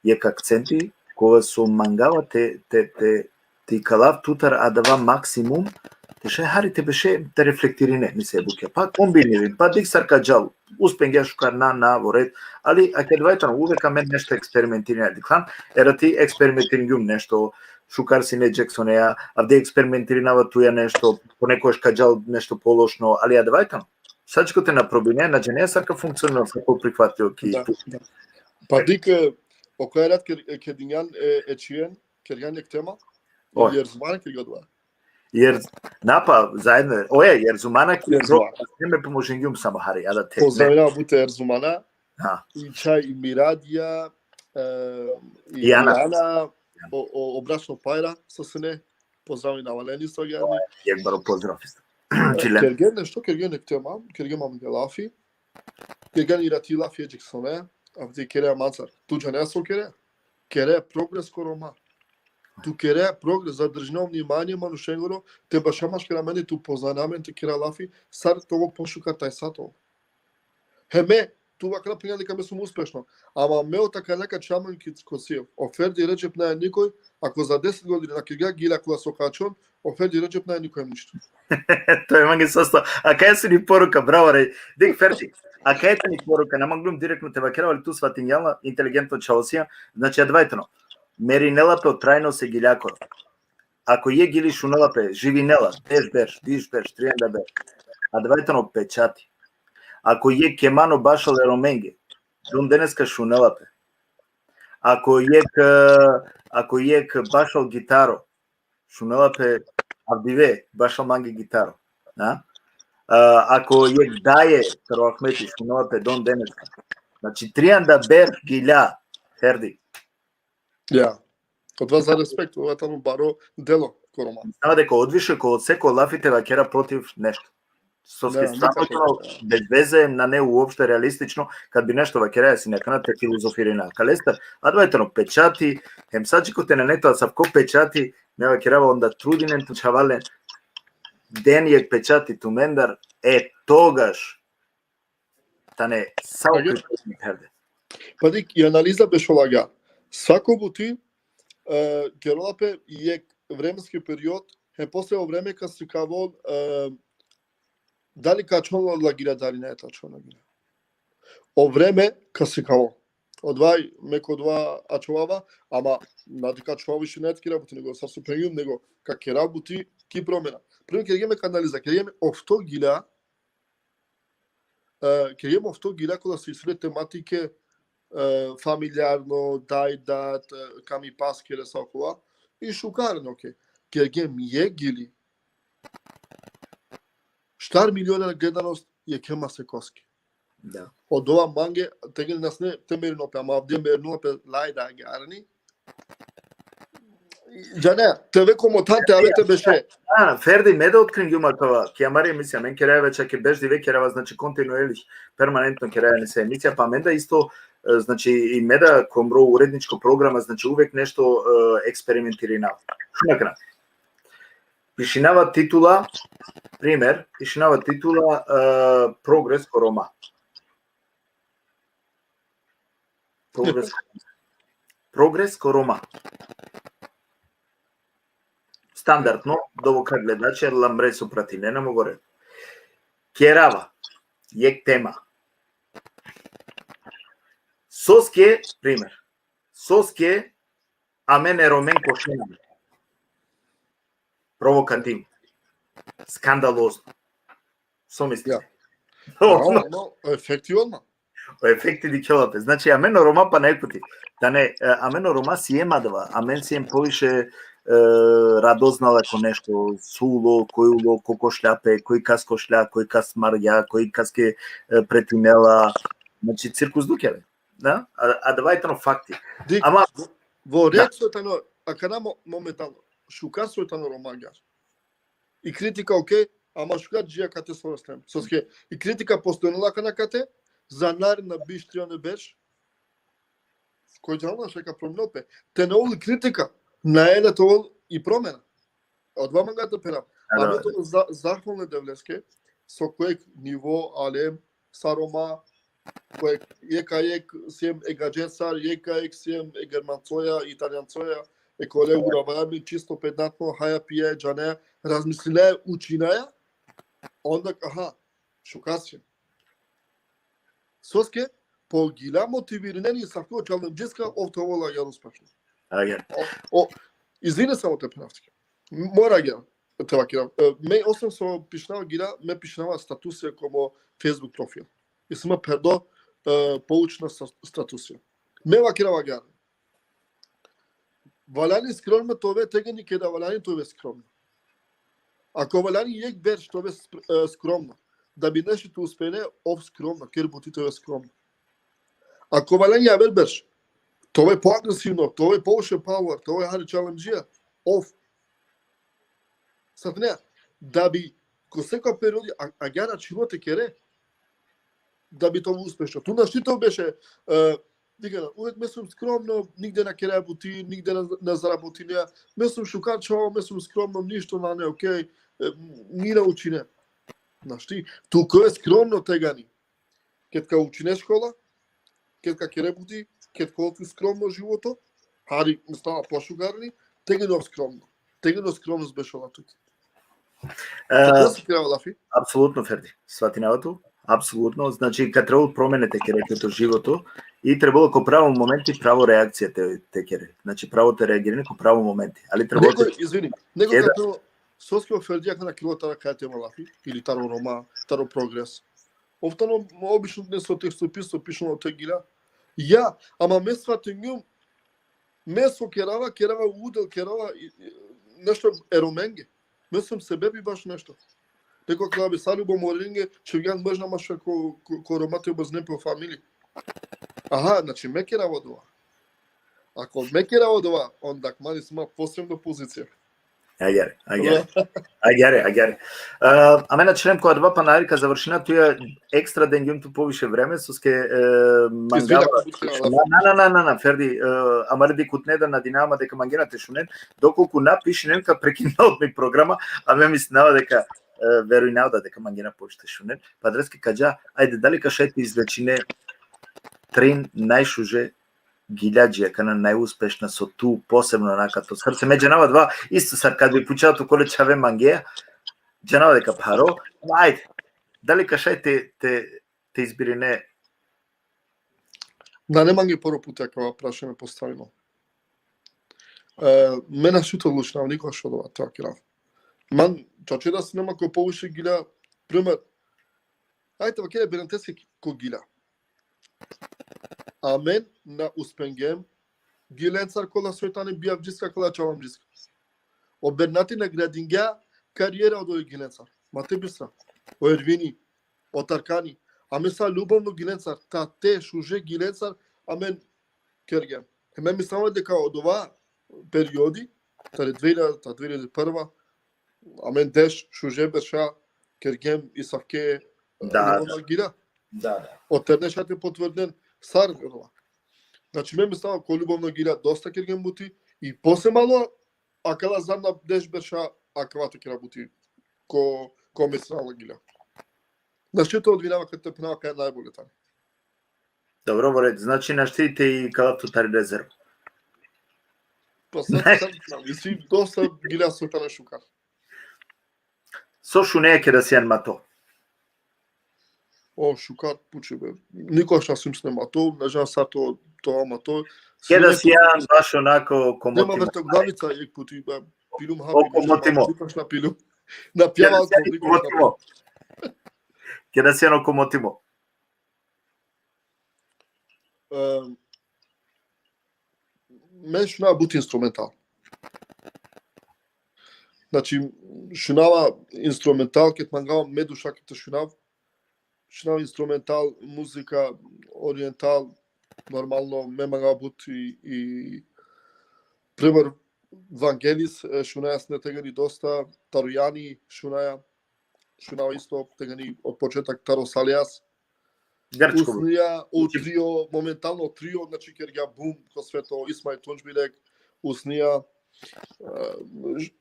ек акценти кога со мангава ти калав тутар адава максимум, те ше харите беше те рефлектирине ни се буке. Па комбинирин, па диксар каджал, успенгја шукар на во ред, али аке двајтано увека мен нешто експериментирина диклам, ера ти експериментирингум нешто шукар си не Джексонеа, а вде експериментиринава туја нешто, понекојаш каджал нешто полошно, али а двајтано. Сачко те напробине, на дженеја сака функционално како прифатливо ки. Да. Па дик окој рад ке динјан е чиен, ке динјан тема, јер змана ке го два. Jer napa zajedno, jer Zumana ki me pomožingjum samo hari, a da te. Pozdravljam bute Erzumana, i Čaj i Miradija, i Ana, obračno Pajra sa sene, pozdravljam na Valeni Stogani. Jak baro pozdrav. Kergen, što Kergen ek tema, Kergen mam gelafi, Kergen irati lafi ecik sone, avdi kere mancar, tuđa ne so kere progres koroma. Tu кере прогрес задржно внимание манушенгоро те башамаш кера мене ту познамен те кера лафи сар того пошука тај сато хеме ту вакра пиња дека ме сум успешно ама мео така нека чаман ки скосиев Ферди Реджеп на никој ако за 10 години на кега гила кола со качон Ферди Реджеп на никој ништо тој манги состо а кај се ни порука браво ре дик Ферди а кај те ни порука на манглум директно те вакера ту сватињала интелигентно чаосија значи двајтено меринелапе од трајно се гилјакор. Ако е гили шунелапе, живинела, диш берш, триенда берш. А двајтано печати. Ако е кемано башале роменге, дун денеска шунелапе. Ако е башал гитаро, шунелапе авдиве, башал манге гитаро. Ако е дае, Тарохмети, шунелапе дон денеска. Значи триенда берш гилја, Ферди. Ja, од вас за респект, ова таму баро дело корома. Знава дека одвише кој од секој лафите вакера против нешто. Со стално без везе на не уопште реалистично, кад би нешто вакера си некана те филозофирина. Калестар, а двајтено печати, хем сачикоте на нето савко печати, не вакерава онда трудинен чавален. Ден јек печати тумендар тогаш тане саоки перде. Па дик и анализа беше лага. Свако бути Геролапе и временски период е после време кога се кавол дали качон лагира дали не е тачон лагира. О време кога се кавол. Одвај меко два ачувава, ама нади качувава ше не ки работи него са супремиум него ка ке работи ки промена. Прво ке геме канализа, ке геме овто гиля кога се исследува тематике фамилиарно, дајдат, ками паскере сакова, и шукарно ке. Кергем е гили. Штар милионер гледаност е кема се коски. Да. Од ова манге, тегел нас не темерино пе, ама авде мерно пе лајда гарни. Джане, тебе комотанте, аве те беше. Ферди ме да открин јума тоа, ке амари емисија, мен ке рева веќе ке бежди веќе рева, значи континуелиш, перманентно ке рева не се емисија, па мен да исто значи и меда комбро уредничко програма, значи увек нешто експериментирина. Шумакна. Пишинава титула, пример, пишинава титула Прогрес ко Рома. Прогрес ко Рома. Стандардно, довока гледачи, ламбре со прати, не намо горе. Керава, јек тема. Соски, пример. Соски, а мене ромен кошина. Провокативно. Скандалозно. Со мислите? Наravno, efekti odmah. Ефекти ди ќелапе. Значи, амено рома па најпути. Да не, амено рома си емадва, амен си ем повише радознала ко нешто, суло, којуло, коко шљапе, кој кас кошља, кој кас марја, кој кас ке претинела. Значи, циркус дуќеве. Да? А давајте факти. Дик, Ама, во реакцијата на акадамо моментално, шукасојата на ромагар. И критика окей, ама шукат джија кате соростем. Соске и критика постојано на кате, за наредна биштија не беш. Кој џална шека промнопе. Те не оли критика, на едето и промена. Од вама гата перам. Аме тоа захвалне девлеске, со кој ниво, але, сарома, кој ек сием егадженсар, ек сием егерманцоја, италијанцоја, еколе уравами, чисто педнатно, хаја пие, джане, размислиле, учинаја, онда, аха, шукасија. Соске, по гила мотивирани са кој чаленџиска овтовола ја успешно. Извини само те пенавтики. Мора ја треба кира. Ме осам со пишнава гила, ме пишнава статусија комо Facebook профил. И сме пердо поучна статусија. Ме ва кира гара. Валяни скромно тове тегени кеда валяни тове скромно. Ако валяни јек берш тове скромно, да би нешто успене, ов скромно, кер бути тове скромно. Ако валяни ја берберш, тоа е поагресивно, тоа е повише пауер, тоа е хари чаленџија, ов. Сад не, да би, ко секој периоди, а гара животе кере, да би тоа успешно. Ту наштител беше, увек ме сум скромно, нигде на кере бути, нигде на заработи неа, ме сум шукачао, ме сум скромно, ништо на не, окей, ни научи не. Знаеш ти, тука е скромно тегани. Кетка учине школа, кетка кере бути, кетка отви скромно живото, хари ми става пошугарни, тегано скромно. Тегано скромност беше ова тука. Како се крава Лафи? Апсолутно, Ферди. Сватинавато? Апсолутно. Значи, кад требало променете керекето живото и требало ко право моменти право реакција те кере. Значи, право те реагирање ко право моменти. Али требало... Извини, некој като Соскио Фердијак на килотара кај тема Лафи, или таро рома, таро прогрес. Овтано, обично не со текстописо пишано тегила. Ја, ама ме сватињум, месо керава удел, керава нешто ероменге. Мислам себе би баш нешто. Некој кога би салюбо моринге, че јан можна маша ко ромате без непо фамили. Аха, значи ме керава од ова. Ако ме керава од ова, онда мали сма посебна позиција. I get it. Аме на член која два панарика завршина, туја екстра ден јум ту повише време, соске мангава... На, Ферди, амареди кутнеда на Динамо дека мангенате шунен, доколку напишенен ка прекинал ми програма, а ме мислинава дека верујнавда дека мангена почте шунен, па дрески кажа, ајде дали кашете извлечине трен најшуже гилјаджија кана најуспешна со ту посебно накато срце ме джанава два исто сар кад би пучато коле чаве мангеа джанава дека паро ајде дали кашај те избирине Да не манги пору пута кога прашање поставено. Мене шуто лучнав никош од ова тоа кирав. Ман чаче да се нема кој повише гилја пример. Ајде вакеле берентески ко гилја. Амен на успенгем гиленцар кола сојтани бијавџиска кола чаламџиска. Обернати на градингја кариера од овој гиленцар. Мате бисра. О Ервини, о Таркани. Аме са љубовно гиленцар, та те шуже гиленцар, амен кергем. Еме ми само дека од ова периоди, таре 2001, амен деш шуже беша кергем и савке љубовна гиля. Да. Од тернешат е потврден сар ова. Значи ме става ко љубовно гиля доста кергем бути и после мало акала задна деш беша аквато ке работи ко месрала гиля. Значи тоа одвинава кај те пенава кај најболе тани. Добро, во ред. Значи наштите и калапто тари резерв. Па сам мисли доста гиля со тане шукар. Со шунеја ке да си мато. но шукар пучебе. Никогаш не сум сниматол, не знам са тоа аматор. Ќе да си јадам баш онако Нема комотимо. вртоглавица ек пути, пилум О, комотимо. никогаш на пилум. На пјава алкохол, никогаш на пилум. Ќе да си јадам комотимо. Мен шунава бути инструментал. Значи, шунава инструментал, ке мангава медуша ке шунав инструментал, музика, ориентал, нормално, ме мангава бути и пример Вангелис, шунаја снетегани доста, Таројани шунава исто, тегани од почеток Таросалијас. Грчко. Уснија, у трио, моментално трио, значи кергја бум, ко свето Исмај Тунџбилек, уснија,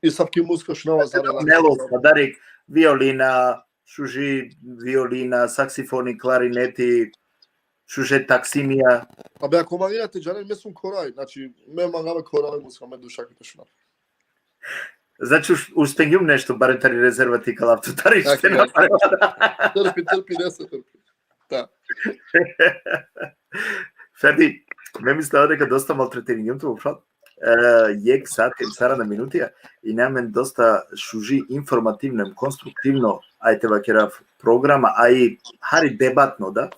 и савки музика шунава за релакс. Мелос, Дарик, виолина, шужи, виолина, саксифони, кларинети, шуже таксимија. Абе, ако магинате джанен, ме сум корај, значи, ме мангаме корај музика, ме душа ке шунав. Значи, успењум нешто, барем тари резерва ти калапту, тари ще направи. Трпи, не се трпи. Да. Ферди, ме ми става дека доста малтретирањум тоа ушат. Јек сат, сара на минутија и намен доста шужи информативно, конструктивно, ајте вакерав програма, а и хари дебатно, да,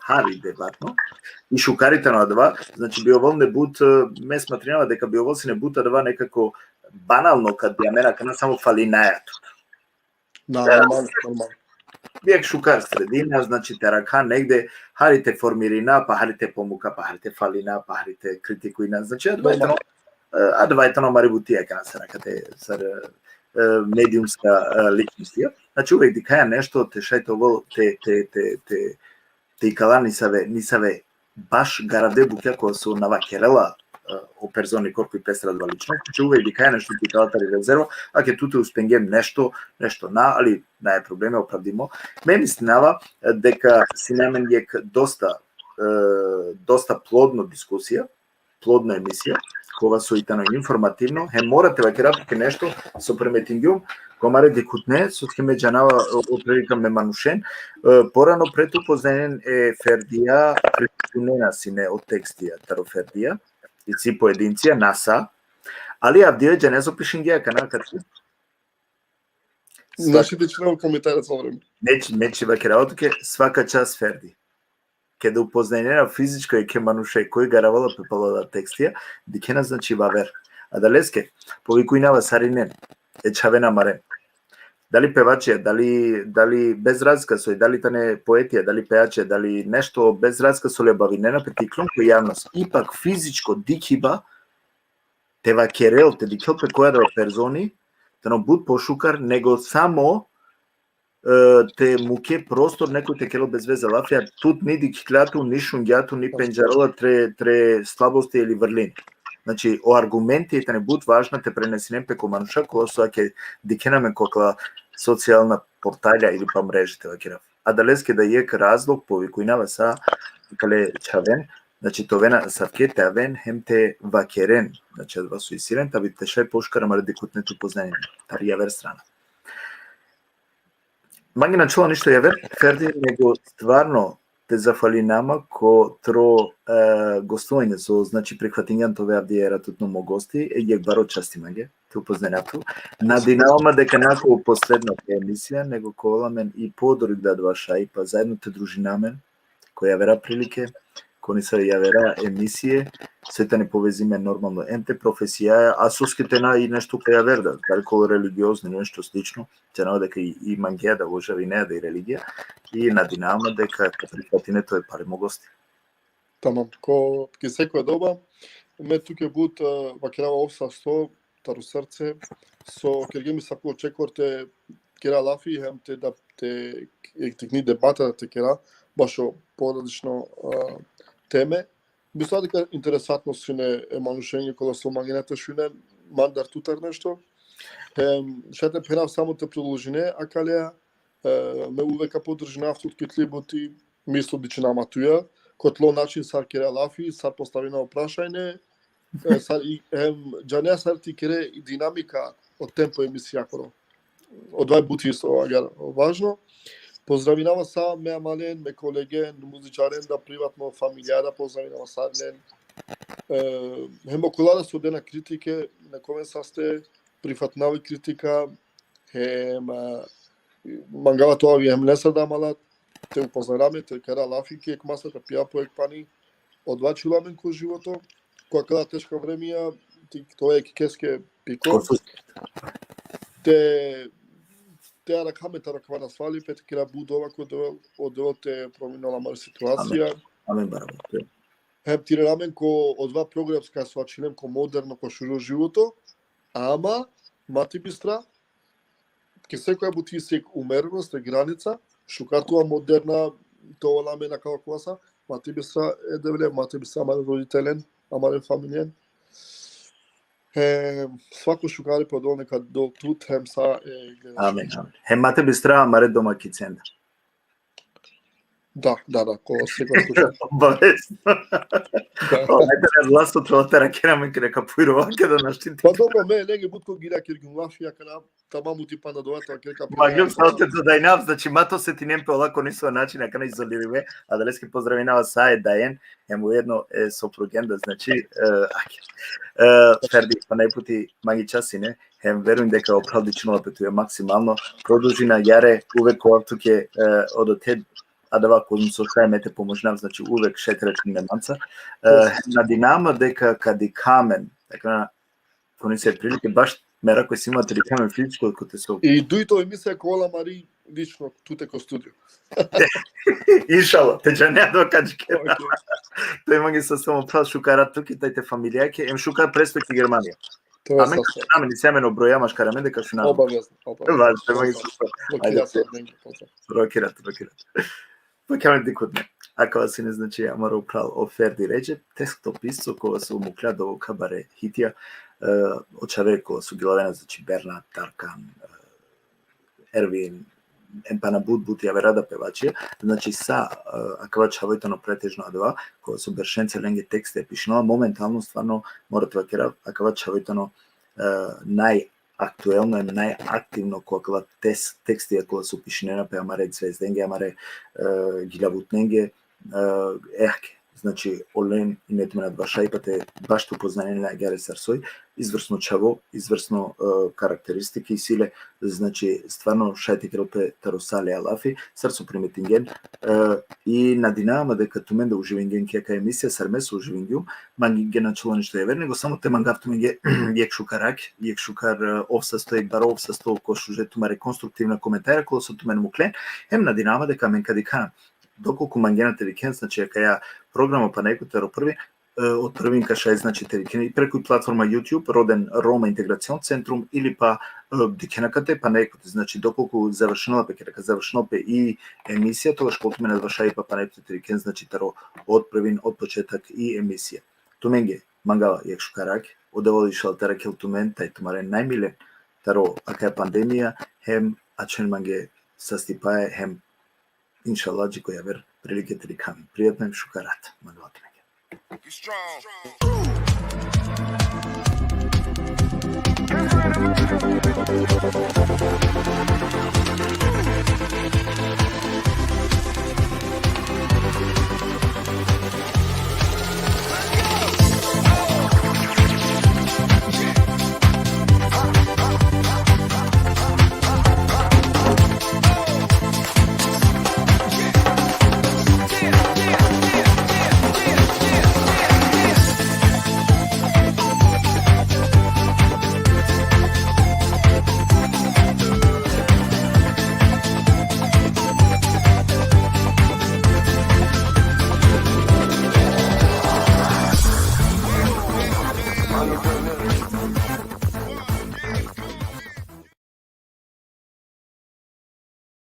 и шукарите на два, значи биовол не бут, ме сматринава дека биовол си не бута два некако банално кад биамена, кана само фали најато. Нормално. Вијек шукар средина, значи те рака негде, харите формирина, па харите помука, па харите фалина, па харите критикуина, значи адвајтано марибутија кана се ракате сар медиумска личност. Значи увек дикаја нешто те шајто те икала нисаве баш гараде буќа која се навакерела о перзони корпи песрадва лично, значи увек дикаја нешто ти калатари резерва, а ке туте успенгем нешто али не е проблеме, оправдимо. Ме мислинава дека си намен јек доста плодно дискусија, плодна емисија, кога соитано информативно, морате вакерапке нешто со преметингјум, комаре дикутне, со схеме джанава оприлика ме манушен, порано пред упознанен е Фердија, пресунена сине од текстија, Таро Фердија, и ци поединција, наса, али Авдија джанезо пишингија канакати. Значи ти читам коментарот со време. Нечи вакераотке, свака час Ферди. Ке да упознанена физичко и ке мануше кој гаравала пепалада текстија, дикена значи вавер. А далеске, повикујнава саринен, чавена марен. Дали певачија, дали без разлика со дали тане поетија, дали пеаче, дали нешто без разлика со лебавинена петиклон кој јавност. Ипак физичко дикиба те вакерел, те дикел пе која да перзони, тано буд пошукар, него само те муке простор некој те кело без веза лафија, тут ни дикиклату, ни шунгјату, ни пенџарола, тре слабости или врлини. Значи, о аргументи те не буд важна, те пренесенем пеко мануша, кога со ќе дикенаме кокла социјална порталја или па мрежите вакерав. А далеске да јек разлог повикујнава са кале чавен, значи товена савке те авен хем те вакерен, значи адва суисирен, та би те шај пошкара маре дикутнету познање, тари јавер страна. Манги начула ништо јавер, Ферди, него стварно те зафали нама ко тро гостување со, значи прихватињан тове авдиера тутно мо гости, јек баро части манге, те упознанату. Надинавама дека наколу последната емисија, него коламен и подорик да два шај, па заедно те дружинамен, кој јавера прилике, кони се јавера емисија, сета не повезиме нормално енте професија, а суските на и нешто кој јаверда, дали коло религиозно, нешто слично, ќе нава дека и мангија да ложави неа да и религија, и надинаваме дека прифатинето е паримо гости. Тамам, ко ке секоја доба, ме туке бут вакерава овса сто, таро срце, со кергеми сако очекорте кера лафи, хем те да те текни дебата да те кера, башо поразлично теме. Мисля дека интересатно сине е манушење кога со магината шуне мандар тутар нешто. Шете пенав само те продолжине, а калеа ме увека подржина автот китлиботи, мисло дичи наматуја, котло начин сар кере лафи, сар постави на опрашајне, сар и джанеа сар ти кере и динамика од темпо емисија коро. Од двај бути со агар важно. Поздравинава са ме амален, ме колеген, музичарен да приватно фамилијара, поздравинава сарнен. Хем околара со дена критике, на комен састе прифатнави критика, хем мангава тоа ви хем леса да амалат, те упознараме, те кара лафики ек масата, пија по ек пани, одвачиламе ко живото, која када тешка времија, тоа е кикеске пико, те ракаме тараквана свали, пет кира будова кој одевоте проминала мар ситуација. Амен барабо. Хем тирамен ко одва програмска свачилем ко модерно ко шуро живото, ама мати бистра ке секоја бути сек умереност е граница, шукатува модерна тоа ламе на калакуаса, мати бистра е девле, мати бистра амален родителен, амален фамилиен. Свако шукари подол нека до тут хем са е Амен. Хем мате бистра амаре домакицен. Да, ко секој случај. Обавесно. Ете не власто тротера кераме ке нека пуирова ке да наштити. Па добро, ме неге бутко гира киргин лафија кана тамаму ти пана доата кека. Магам саоте за дајнав, значи мато се ти немпе олако нисо начин на кана изолириве, а далески поздравинава са е даен, ему едно е сопругенда, значи Ферди, па најпути маги часине, хем верувам дека оправдично опетуе максимално, продолжи на јаре, увек овако ќе одоте а да вако со шај мете поможнав, значи увек шетрачни неманца. На Динамо дека кади камен, така кони се прилike баш мера кој си има три камен физичко кој те со. И дуито емисија кола Мари лично туте ко студио. Иншалла, те не докаџке. Тој има ги со само прав шукара туки тајте фамилијаке, ем шукар престојки Германија. Тоа е со. Ами не семено броја машкараме дека шунам. Обавезно. Важно, има ги со. Рокират. Па каме дикутне. Ако се не значи амаро прал оферди реже, тесто писо кога се умукля до кабаре хитија, очаве кога су гилавена значи Бернат, Таркан, Ервин, емпана бут ја верада певачија, значи са акава чавојтано претежно адва, кога су бершенце ленге текст е пишнала, моментално стварно мора тоа кера акава чавојтано најактуелно е најактивно кога текстија кога су пишнена пе амаре звезденге, амаре гилавутненге, значи олен и нетме на два шајпате баш ту познание на Гере Сарсој, изврсно чаво, изврсно карактеристики и силе, значи стварно шајте крелпе Таросали Алафи, Сарсо приметинген и на Динамо дека тумен да уживинген кека емисија Сармесо уживингјум, манги ге начало нешто е верно, само те мангавтумен ге јек шукарак, јек шукар офсастој баров састо ко шуже тума реконструктивна коментара кој со тумен муклен, ем на Динамо дека мен кадика доколку мангената викенд, значи дека ја програма па некој први од првин каша значи и преку платформа YouTube роден Рома интеграцион центрум или па дикенакате па некој значи доколку завршенала пе дека завршено пе и емисија тогаш колку мене завршаи па некој викенд значи таро од првин од почеток и емисија. Туменге мангава јак шукарак одеводи шалтера кел тумен тај тумаре најмилен таро ака е пандемија хем ачен манге састипае хем иншалла джи која вер прилike три ками. Пријатно им шукарат. Мангават меѓа.